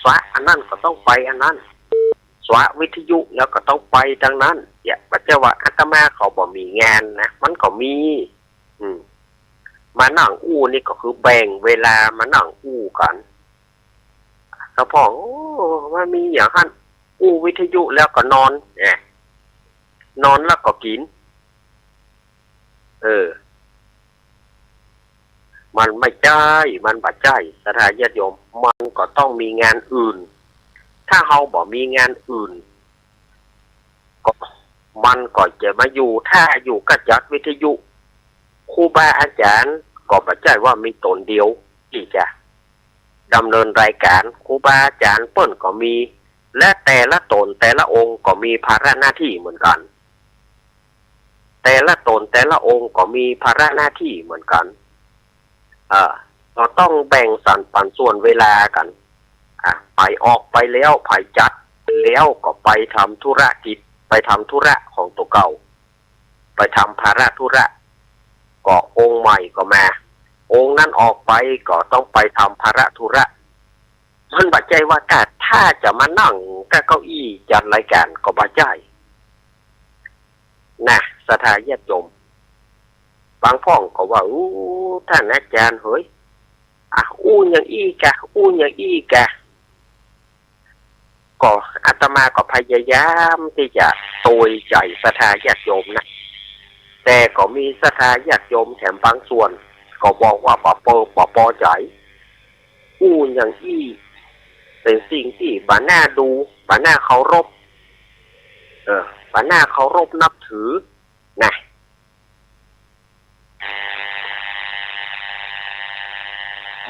สวะอันนั้นก็ต้องไปอันนั้นสวะวิทยุแล้วก็ต้องไปดังนั้นอย่าไม่ใช่ว่าอาตมาเขาบ่มีงานนะมันก็มีมานั่งอู้นี่ก็คือแบ่งเวลามานั่งอู้กันแล้วพอมันมีอย่างนั้นอู้วิทยุแล้วก็นอนนอนแล้วก็กินมันไม่ใช่มันบัดใจศรัทธาญาติโยมมันก็ต้องมีงานอื่นถ้าเฮาบ่มีงานอื่นก็มันก็จะมาอยู่ถ้าอยู่ก็จัดวิทยุครูบาอาจารย์ก็บัดใจว่ามีตนเดียวที่จะดำเนินรายการครูบาอาจารย์เปิ้นก็มีและแต่ละตนแต่ละองค์ก็มีภาระหน้าที่เหมือนกันแต่ละตนแต่ละองค์ก็มีภาระหน้าที่เหมือนกันเราต้องแบ่งสรรปันส่วนเวลากันไปออกไปแล้วไปจัดแล้วก็ไปทำธุรกิจไปทำธุระของตัวเก่าไปทำภาระธุระก็องค์ใหม่ก็มาองค์นั้นออกไปก็ต้องไปทำภาระธุระมันบัดใจว่าถ้าจะมานั่งกับเก้าอี้จัดรายการก็บัดใจนะศรัทธาญาติโยมบางพ่องก็ว่าท่านอาจารย์เฮ้ยอู้อย่างอี้กะก็อาตมาก็พยายามที่จะโตยใจศรัทธาญาติโยมนะแต่ก็มีศรัทธาญาติโยมแถมบางส่วนก็บอกว่าปอใจอู้อย่างอี้ เป็นสิ่งที่บ้านหน้าดูบ้านหน้าเคารพบ้านหน้าเคารพนับถือนะ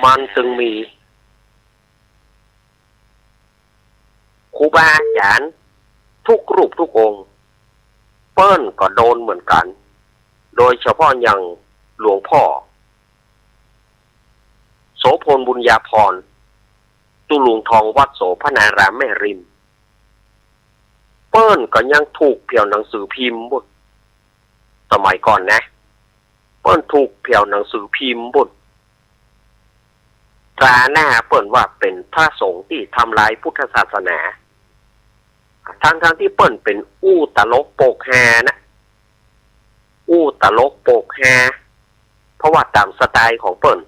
มันจึงมีครูบาอาจารย์ทุกรูปทุกองค์เปิ้นก็โดนเหมือนกันโดยเฉพาะอย่างหลวงพ่อโสพลบุญญาภรณ์ตุลุงทองวัดโสพนารามแม่ริมเปิ้นก็ยังถูกเพียวหนังสือพิมพ์บุญสมัยก่อนนะเปิ้นถูกเพียวหนังสือพิมพ์บุญตราหน้าเปิ้นว่าเป็นพระสงฆ์ที่ทำลายพุทธศาสนาทั้งที่เปิ้นเป็นอู้ตลกโปกแฮนะอู้ตลกโปกแฮเพราะว่าตามสไตล์ของเปิ้น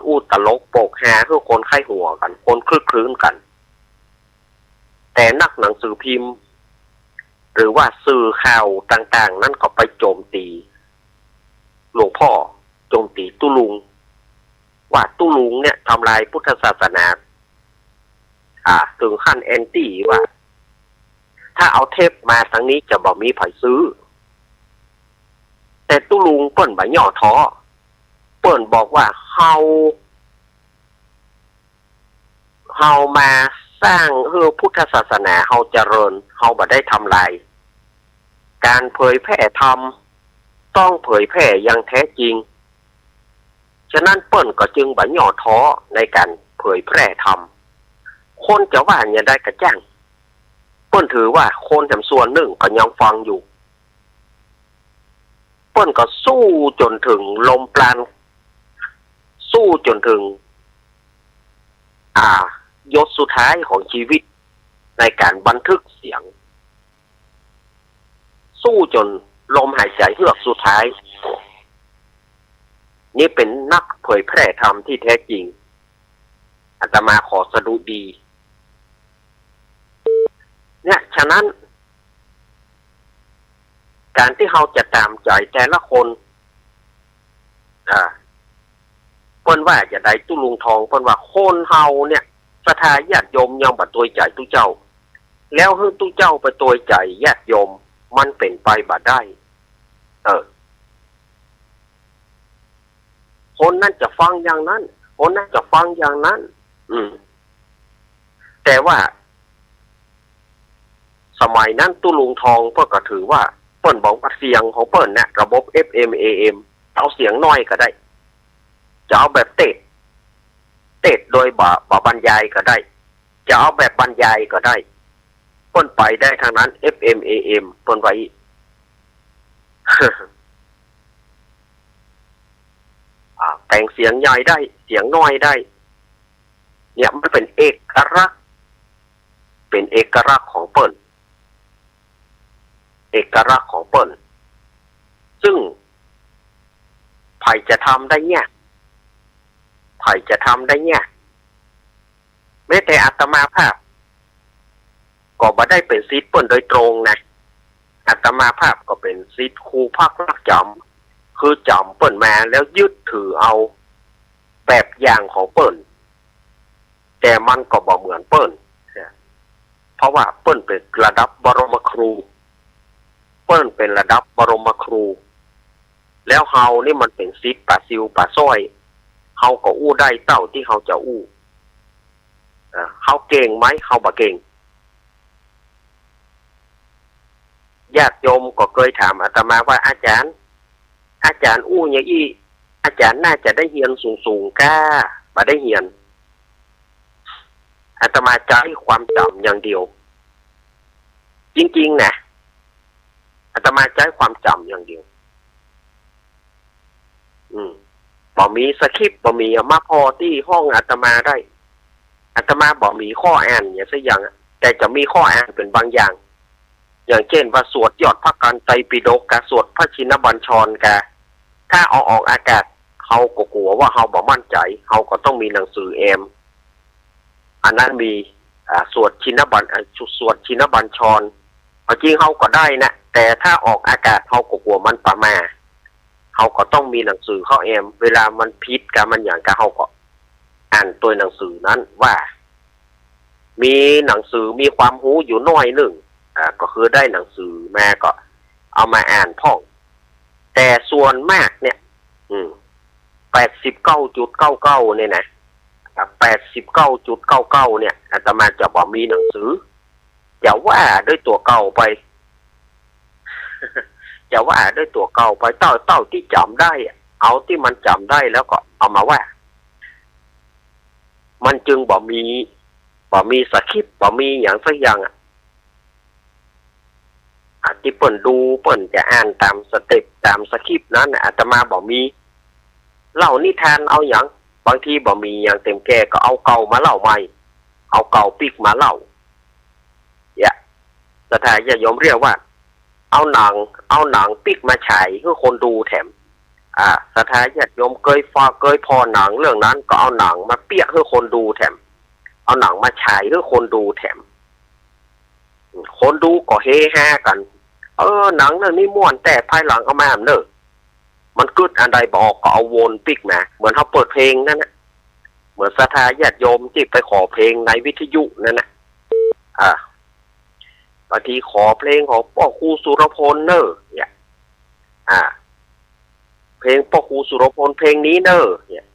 อู้ตลกโปกแฮคือคนไข้หัวกันคนคลึกคลื้นกันแต่นักหนังสือพิมพ์หรือว่าสื่อข่าวต่างๆนั่นก็ไปโจมตีหลวงพ่อโจมตีตุลุงว่าตุลุงเนี่ยทำลายพุทธศาสนาถึงขั้นแอนตี้ว่าถ้าเอาเทปมาทางนี้จะบ่มีไผซื้อแต่ตุลุงเปิ้นบ่ย่อท้อเปิ้นบอกว่าเฮามาสร้างให้พุทธศาสนาเฮาเจริญเฮาบ่ได้ทำลายการเผยแพร่ธรรมต้องเผยแพร่อย่างแท้จริงฉะนั้นเปิ้นก็จึงบ่ย่อท้อในการเผยแพร่ธรรมคนจะว่าอย่างใดก็จ้างเปิ้นถือว่าคนจำส่วนหนึ่งก็ยังฟังอยู่เปิ้นก็สู้จนถึงลมปราณสู้จนถึงยศสุดท้ายของชีวิตในการบันทึกเสียงสู้จนลมหายใจเฮือกสุดท้ายนี่เป็นนักเผยแพร่ธรรมที่แท้จริงอาตมาขอสดุดีเนี่ยฉะนั้นการที่เราจะตามใจแต่ละคนเพิ่นว่าจะได้ตุลุงทองเพิ่นว่าคนเฮาเนี่ยศรัทธาญาติโยมยังบ่ตัวใจตุเจ้าแล้วให้ตุเจ้าไปตัวใจญาติโยมมันเป็นไปบ่ได้คนนั้นจะฟังอย่างนั้นคนนั้นจะฟังอย่างนั้นแต่ว่าสมัยนั้นตุลุงทองเพิ่นก็ถือว่าเปิ้นบอกว่าเสียงของเปิ้นเนี่ยระบบ FM AM เอาเสียงน้อยก็ได้จะเอาแบบเตะโดยบ่บรรยายก็ได้จะเอาแบบบรรยายก็ได้เปิ้นไปได้ทางนั้น FM AM เปิ้นไว้ แต่งเสียงใหญ่ได้เสียงน้อยได้เนี่ยมันเป็นเอกลักษณ์ของเปิ้นเอกลักษณ์ของเปิ้นซึ่งไผจะทำได้เนี่ยแม้แต่อาตมาภาพก็บ่ได้เป็นศิษย์เปิ้นโดยตรงนะอาตมาภาพก็เป็นศิษย์ครูภาครักจำคือจำเปิ้นมาแล้วยึดถือเอาแบบอย่างของเปิ้นแต่มันก็บ่เหมือนเปิ้นเพราะว่าเปิ้นเป็นระดับบรมครูเปิ้นเป็นระดับบรมครูแล้วเฮานี่มันเป็นศิษย์ป่าซิวป่าซ้อยเฮาก็อู้ได้เท่าที่เฮาจะอู้เฮาเก่งไหมเฮาบ่เก่งญาติโยมก็เคยถามอาตมาว่าอาจารย์อู้อย่างอี้อาจารย์น่าจะได้เรียนสูงๆก้าบ่ได้เรียนอาตมาใช้ความจำอย่างเดียวจริงๆนะอาตมาใช้ความจำอย่างเดียวบ่มีสคริปต์บ่มีมาพอที่ห้องอาตมาได้อาตมาบ่มีข้ออ่านอย่างสักอย่างแต่จะมีข้ออ่านเป็นบางอย่างอย่างเช่นว่าสวดยอดพระกันไตรปิฎกกับสวดพระชินบัญชรกะถ้าเอาออกอากาศเขาก็กลัวว่าเขาบ่มั่นใจเขาก็ต้องมีหนังสืออันนั้นมีสวดชินบัญชรจริงเขาก็ได้นะแต่ถ้าออกอากาศเขาก็กลัวมันประมาเขาก็ต้องมีหนังสือเขาเวลามันผิดกับมันอย่างกับเขาก็อ่านตัวหนังสือนั้นว่า มีหนังสือมีความรู้อยู่น้อยหนึ่งก็คือได้หนังสือมาก็เอามาอ่านพ่องแต่ส่วนมากเนี่ย89.99เนี่ยนะ89.99เนี่ยอาตมาจะบอกมีหนังสือจะว่าด้วยตัวเก่าไป จะว่าด้วยตัวเก่าไปเต้าที่จำได้เอาที่มันจำได้แล้วก็เอามาว่ามันจึงบ่มีสคริปต์บ่มีอย่างสักอย่างที่เปิ่นดูเปิ่นจะอ่านตามสเต็ปตามสคริปต์นั้นอาตมาบ่มีเล่านิทานเอาอย่างบางทีบ่มีอย่างเต็มแก่ก็เอาเก่ามาเล่าใหม่เอาเก่าปิกมาเล่าสถานโยมเรียกว่าเอาหนังปิกมาฉายให้คนดูแถมสถานโยมเคยพอหนังเรื่องนั้นก็เอาหนังมาเปียกให้คนดูแถมเอาหนังมาฉายให้คนดูแถมคนดูก็เฮฮากันหนังเรื่องนี้ม่วนแต่ภายหลังเอามาเนอะมันกึดอันใดบอกก็เอาวนปิกมาเหมือนเขาเปิดเพลงนั่นนะเหมือนสถานโยมที่ไปขอเพลงในวิทยุนั่นนะบางทีขอเพลงของพ่อครูสุรพลเนอะเนี่ยเพลงพ่อครูสุรพลเพลงนี้เนอะเนี่ย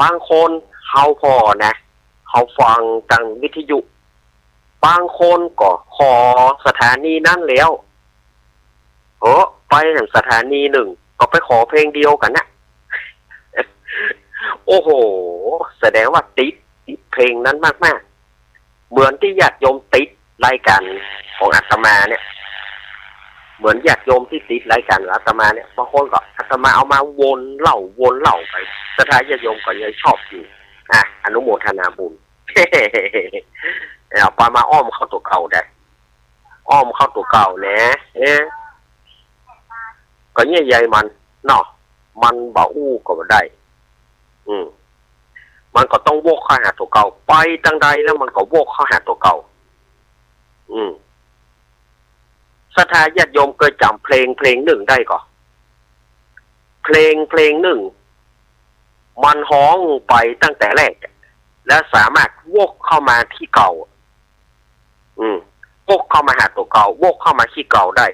บางคนเขาพอนะเขาฟังทางวิทยุบางคนก็ขอสถานีนั้นแล้วไปสถานีหนึ่งก็ไปขอเพลงเดียวกันนะ โอ้โหแสดงว่าติดเพลงนั้นมากๆเหมือนที่ญาติโยมติดรายการของอาตมาเนี่ยเหมือนญาติโยมที่ติดรายการของอาตมาเนี่ยบางคนก็อาตมาเอามาวนเล่าไปสถานญาติโยมก็ยังชอบอยู่อนุโมทนาบุญ เอาไปมาอ้อมเข้าตัวเก่าได้อ้อมเข้าตัวเก่าแนะก็เนี่ยใหญ่มันเนาะมันบ่อู้ก็บ่ได้มันก็ต้องโวกเข้าหาตัวเก่าไปตั้งใดแล้วมันก็โวกเข้าหาตัวเก่าศรัทธาญาติโยมเคยจำเพลงหนึ่งได้ก่อเพลงหนึ่งมันฮ้องไปตั้งแต่แรกและสามารถโวกเข้ามาที่เก่าโวกเข้ามาหาตัวเก่าโวกเข้ามาที่เก่าได้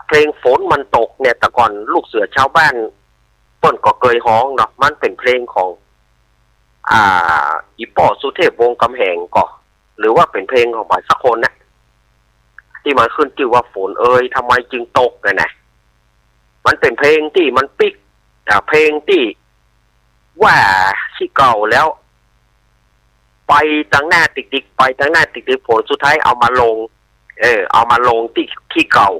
เพลงฝนมันตกเนี่ยแต่ก่อนลูกเสือชาวบ้านเปิ้นก็เคยฮ้องเนาะมันเป็นเพลงของอีป่อสุเทพวงศ์กำแหงก็หรือว่าเป็นเพลงของใครสักคนนะที่มันขึ้นชื่อว่าฝนทำไมจึงตกนะมันเป็นเพลงที่มันปิกเพลงที่ว่าที่เก่าแล้วไปตั้งหน้าติกไปตั้งหน้าติกผลสุดท้ายเอามาลงเอามาลงที่เก่า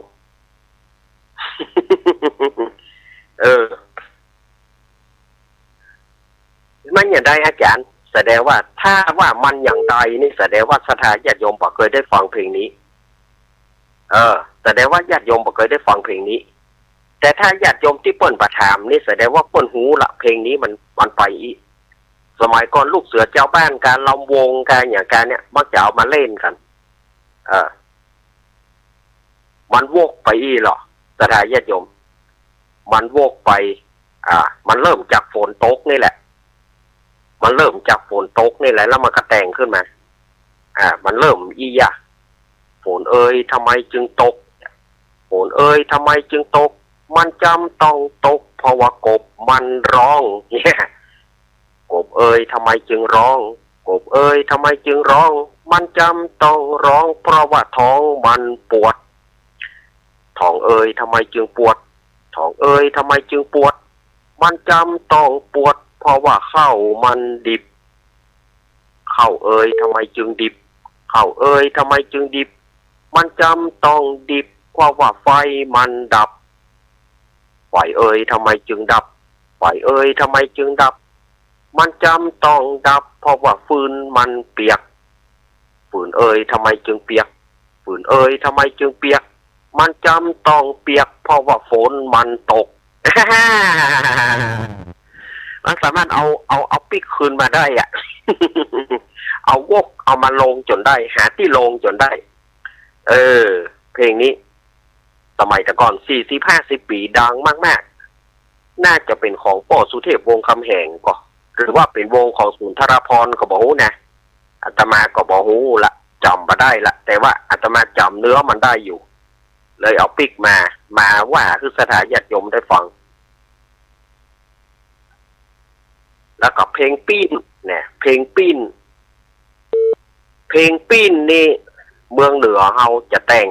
มันอย่างไรอาจารย์แสดงว่าถ้าว่ามันอย่างใดนี่แสดงว่าศรัทธาญาติโยมบ่เคยได้ฟังเพลงนี้แสดงว่าญาติโยมบ่เคยได้ฟังเพลงนี้แต่ถ้าญาติโยมที่เปิ้นประถามนี่แสดงว่าเปิ้นหูละเพลงนี้มันไปอีกสมัยก่อนลูกเสือเจ้าบ้านการลำวงการอย่างการเนี่ยมักจะเอามาเล่นกันมันโวกไปอีหรอศรัทธาญาติโยมมันโวกไปมันเริ่มจากฝนตกนี่แหละมันเริ่มจากฝนตกนี่แหละแล้วมันก็แต่งขึ้นมามันเริ่มฝนทำไมจึงตกฝนทำไมจึงตกมันจำต้องตกเพราะว่ากบมันร้องเนี่ยกบทำไมจึงร้องกบทำไมจึงร้องมันจำต้องร้องเพราะว่าท้องมันปวดท้องทำไมจึงปวดท้องทำไมจึงปวดมันจำต้องปวดเพราะว่าข้าวมันดิบข้าวทำไมจึงดิบข้าวทำไมจึงดิบมันจำต้องดิบเพราะว่าไฟมันดับไฟทำไมจึงดับไฟทำไมจึงดับมันจำต้องดับเพราะว่าฟืนมันเปียกฟืนทำไมจึงเปียกฟืนทำไมจึงเปียกมันจำต้องเปียกเพราะว่าฝนมันตก มันสามารถเอาปิกคืนมาได้อ่ะ เอาวกเอามาลงจนได้หาที่ลงจนได้เพลงนี้สมัยแต่ก่อน40-50 ปีดังมากๆน่าจะเป็นของป่อสุเทพวงศ์คำแหงก็ หรือว่าเป็นวงของศูนย์ธราพรก็บอกฮู้นะอาตมาก็บอกฮู้ละจำมาได้ละแต่ว่าอาตมาจำเนื้อมันได้อยู่เลยเอาปิกมาว่าคือสถานญาติโยมได้ฟังแล้วก็เพลงปิ้นเนี่ยเพลงปิ้นนี่เมืองเหนือเฮาจะแต่ง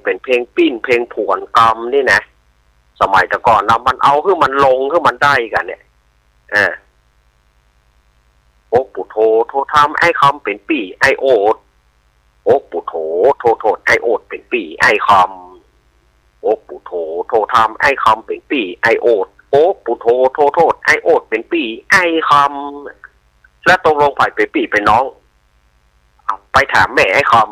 เป็นเพลงปิ้นเพลงผวนกรรมนี่นะสมัยแต่ก่อนเรามันเอาคือมันลงคือมันได้กันเนี่ยโอ้ปุโธโททำไอ้คำเป็นปี่ไอโอดโอ้ปุโธโทโทไอโอดเป็นปี่ไอคำโอ้ปุโธโททำไอ้คำเป็นปี่ไอโอดโอ้ปุโธโทโทไอโอดเป็นปี่ไอคำแล้วตรงลงไปเป็นปี่เป็นน้องไปถามแม่ไอ้คอม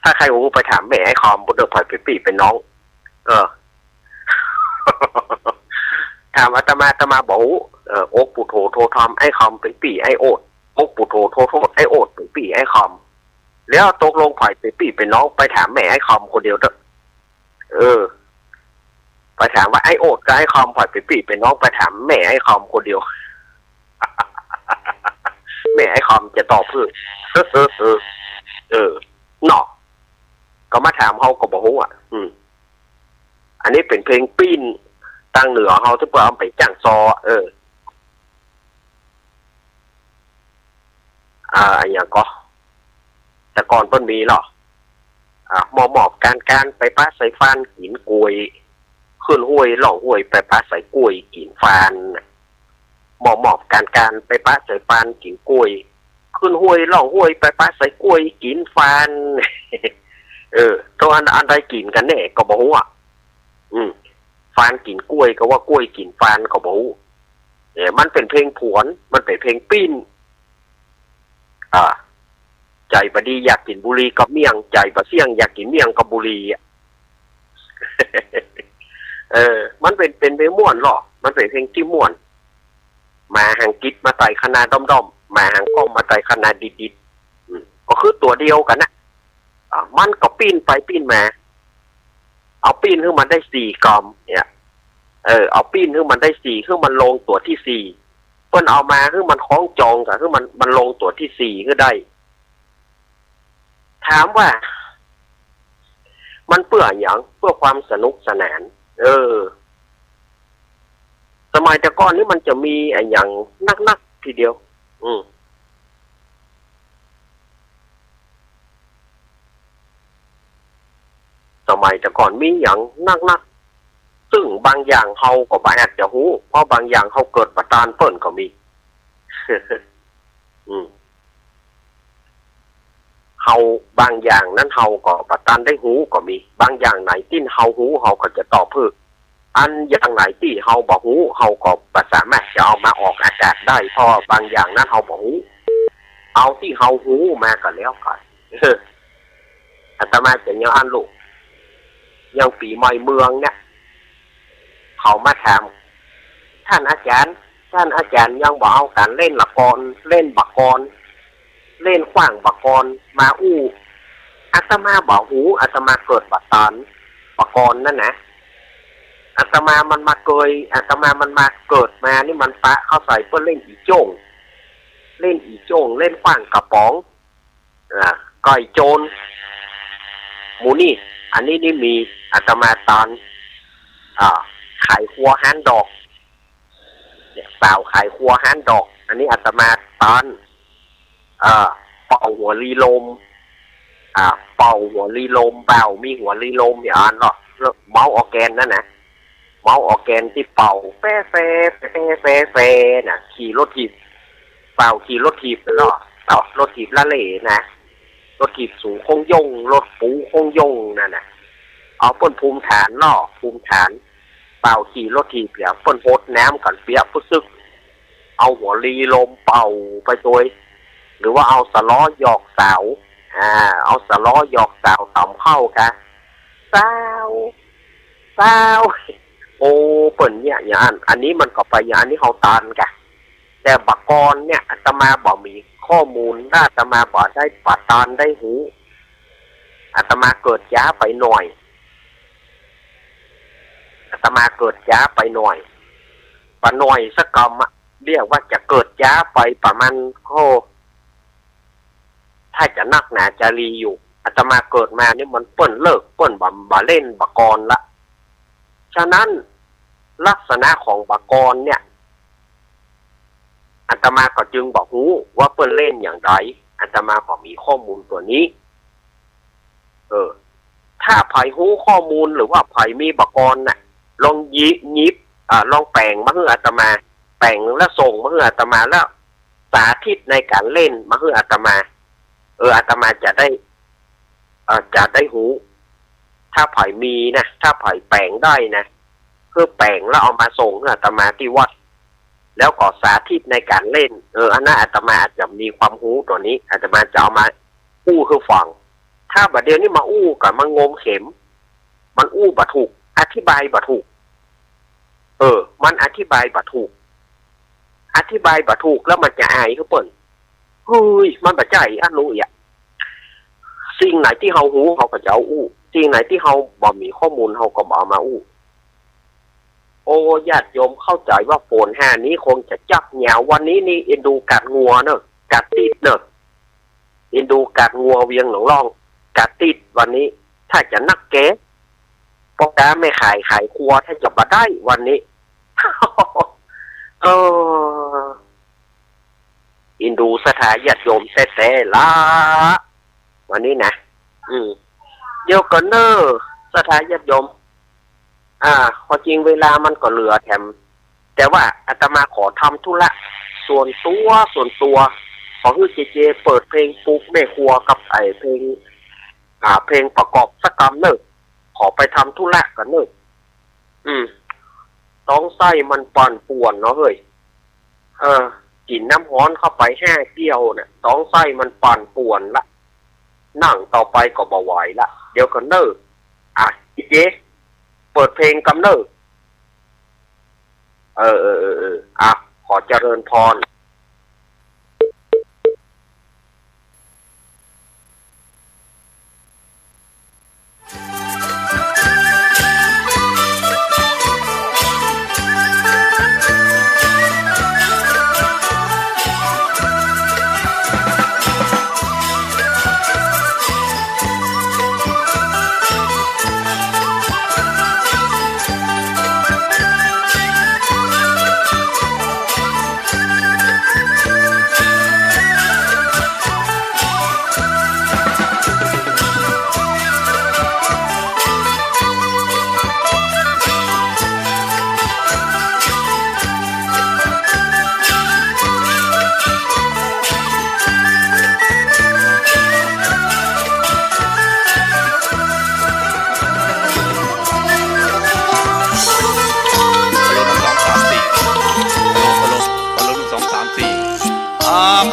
ถ้าใครรู้ไปถามแม่ไอ้คอมบุตรผ่อยเป็นปี่เป็นน้องถามอาตมาบอกโอ๊กปุโธโททอมไอ้คอมเป็นปี่ไอ้โอดโอ๊กปุโธโทโทไอ้โอดเป็นปี่ไอ้คอมแล้วตกลงผ่อยเป็นปี่เป็นน้องไปถามแม่ไอ้คอมคนเดียวเถอะไปถามว่าไอ้โอดกับไอ้คอมผ่อยเป็นปี่เป็นน้องไปถามแม่ไอ้คอมคนเดียว แม่ไอ้คอมจะตอบเพื่อเนาะก็มาถามเขาก็บอกว่าอันนี้เป็นเพลงปิ้นตั้งเหนือเขาที่เพื่อเอาไปจ้างซออย่างก็แต่ก่อนเพิ่นมีหรอหมอบการไปป้าใส่ฟานกินกล้วยขึ้นห้วยหล่อห้วยไปป้าใส่กล้วยกินฟานหมอบการไปป้าใส่ฟานกินกล้วยขึ้นห้วยหล่อห้วยไปป้าใส่กล้วยกินฟานตัวอันใดกินกันแน่ก็บอกว่าฟานกินกล้วยก็ว่ากล้วยกินฟานก็บอกมันเป็นเพลงผวนมันเป็นเพลงปิ้นใจบดีอยากกินบุรีกับเมี่ยงใจบะเสี่ยงอยากกินเมี่ยงกับบุรีมันเป็นเพลงม่วนหรอมันเป็นเพลงที่ม่วนมาหางกิดมาไต่คณะด้อมมาหางก้อมมาไต่คณะดิดก็คือตัวเดียวกันนะมันก็ปิ้นไปปิ้นมาเอาปิ้นขึ้นมันได้4 กรัมเนี่ยเอาปิ้นขึ้นมันได้4ขึ้นมันลงตัวที่4เพิ่นเอามาขึ้นมันคล้องจองกับขึ้นมันลงตัวที่4ขึ้นได้ถามว่ามันเพื่ออย่างเพื่อความสนุกสนานสมัยแต่ก่อนนี่มันจะมีอย่างนักทีเดียวสมัยแต่ก่อนมีอย่างนักซึ่งบางอย่างเขาก็บ่อาจจะรู้เพราะบางอย่างเขาเกิดประทานเปิ้นก็มี เฮาบางอย่างนั้นเฮาก็ประทานได้หูก็มีบางอย่างไหนที่เฮาหูเฮาก็จะตอบเพื่ออันอย่างไหนที่เฮาบ่หูเฮาก็บ่สามารถจะเอามาออกอากาศได้เพราะบางอย่างนั้นเฮาบ่หูเอาที่เฮาหูมาก็แล้วกันอาตมาจะยังอันลูกยังปีใหม่เมืองเนี่ยเขามาถามท่านอาจารย์ยังบอกเอาการเล่นละครเล่นบักกรเล่นขว้างบักกรมาอู้อาตมาบอกหูอาตมาเกิดบักตอนบักกรนั่นนะอาตมามันมาเกิดมานี่มันปะเข้าใส่เพื่อเล่นอีโจ้งเล่นขว้างกระป๋องก่อยโจรหมูนี่อันนี้นี่มีอาตมาตอนขายครัวฮันดอกเนี่ยเปล่าขายครัวฮันดอกอันนี้อาตมาตอนเป่าหัวลีลมเป่าหัวลีลมเป่ามีหัวลีลมอย่างนั้นเนาะเมาส์ออร์แกนนั่นนะเมาส์ออร์แกนที่เป่าแฟน่ะขี่รถถีบเป่าขี่รถถีบเนาะรถถีบละเล่นะรถถีบสูงคงยงรถปูคงยงนั่นน่ะเอาป้นภูมิฐานเนาะภูมิฐานเป่าขี่รถถีบเปียกป้นโฮดน้ำกันเปียกพุซึกเอาหัวลีลมเป่าไปโดยหรือว่าเอาสล้อหยอกสาวเอาสล้อหยอกสาวต่ำเข้ากันสาวโอ้เปิ่นเนี่ยอย่างอันนี้มันก็ไปอย่างอันนี้เขาตานกันแต่บักกรเนี่ยอาตมาบอกมีข้อมูลอาตมาบอกได้ปัดตานได้หูอาตมาเกิดย้าไปหน่อย ปะหน่อยสักกำอะเรียกว่าจะเกิดย้าไปประมาณถ้าจะนักหนาจะรีอยู่อาตมาเกิดมานี่มันเปิ้นเลิกเปิ้นบ่เล่นบะกรละฉะนั้นลักษณะของบะกรเนี่ยอาตมาก็จึงบอกรู้ว่าเปิ้นเล่นอย่างไรอาตมาก็มีข้อมูลตัวนี้ถ้าไผรู้ข้อมูลหรือว่าไผมีบะกรน่ะลองยิบลองแปลงมาให้อาตมาแปลงแล้วส่งมาให้อาตมาแล้วสาธิตในการเล่นมาให้อาตมาอาตมาจะได้หูถ้าไผ่มีนะถ้าไผ่แปลงได้นะคือแปลงแล้วเอามาส่งให้อาตมาที่วัดแล้วก็สาธิตในการเล่นอันนั้นอาตมาอาจจะมีความรู้ตัวนี้อาตมาจะเอามาอู้คือฟังถ้าบัดเดี๋ยวนี้มาอู้กับมางมเข็มมันอู้บ่ถูกอธิบายบ่ถูกมันอธิบายบ่ถูกแล้วมันจะอายเขาเปิ่นเฮ้ยมันบ่ใจอันรู้อ่ะสิ่งไหนที่เฮาหูเฮาก็จะเอาอู้สิ่งไหนที่เฮาบ่มีข้อมูลเฮาก็บ่เอามาอู้โอ้ญาติโยมเข้าใจว่าโฟน5นี้คงจะจับแนววันนี้นี่เอ็นดูกัดงัวเนอะกัดติดเนอะเอ็นดูกัดงัวเวียงหลงร่องกัดติดวันนี้ถ้าจะนักเก๋ปอกาไม่ขายครัวถ้าจะมาได้วันนี้อินดูสถานญาติโยมแท้ๆละวันนี้นะเดี๋ยวก่อนเนอะสถานญาติโยมพอจริงเวลามันก็เหลือแถมแต่ว่าอาตมาขอทำธุระส่วนตัวขอให้เจเปิดเพลงปลุกแม่ครัวกับเพลงประกอบสักกำเนอะขอไปทำธุระกันเนอะต้องไส้มันปั่นป่วนเนาะเฮ้ยกินน้ำร้อนเข้าไป5 เกี้ยวเนี่ยต้องไส้มันปั่นป่วนละนั่งต่อไปก็บ่ไหวละเดี๋ยวกันเนอะเจเปิดเพลงกำเนอะขอเจริญพร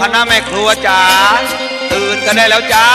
คณะแม่ครัวจ๋าตื่นกันได้แล้วจ้า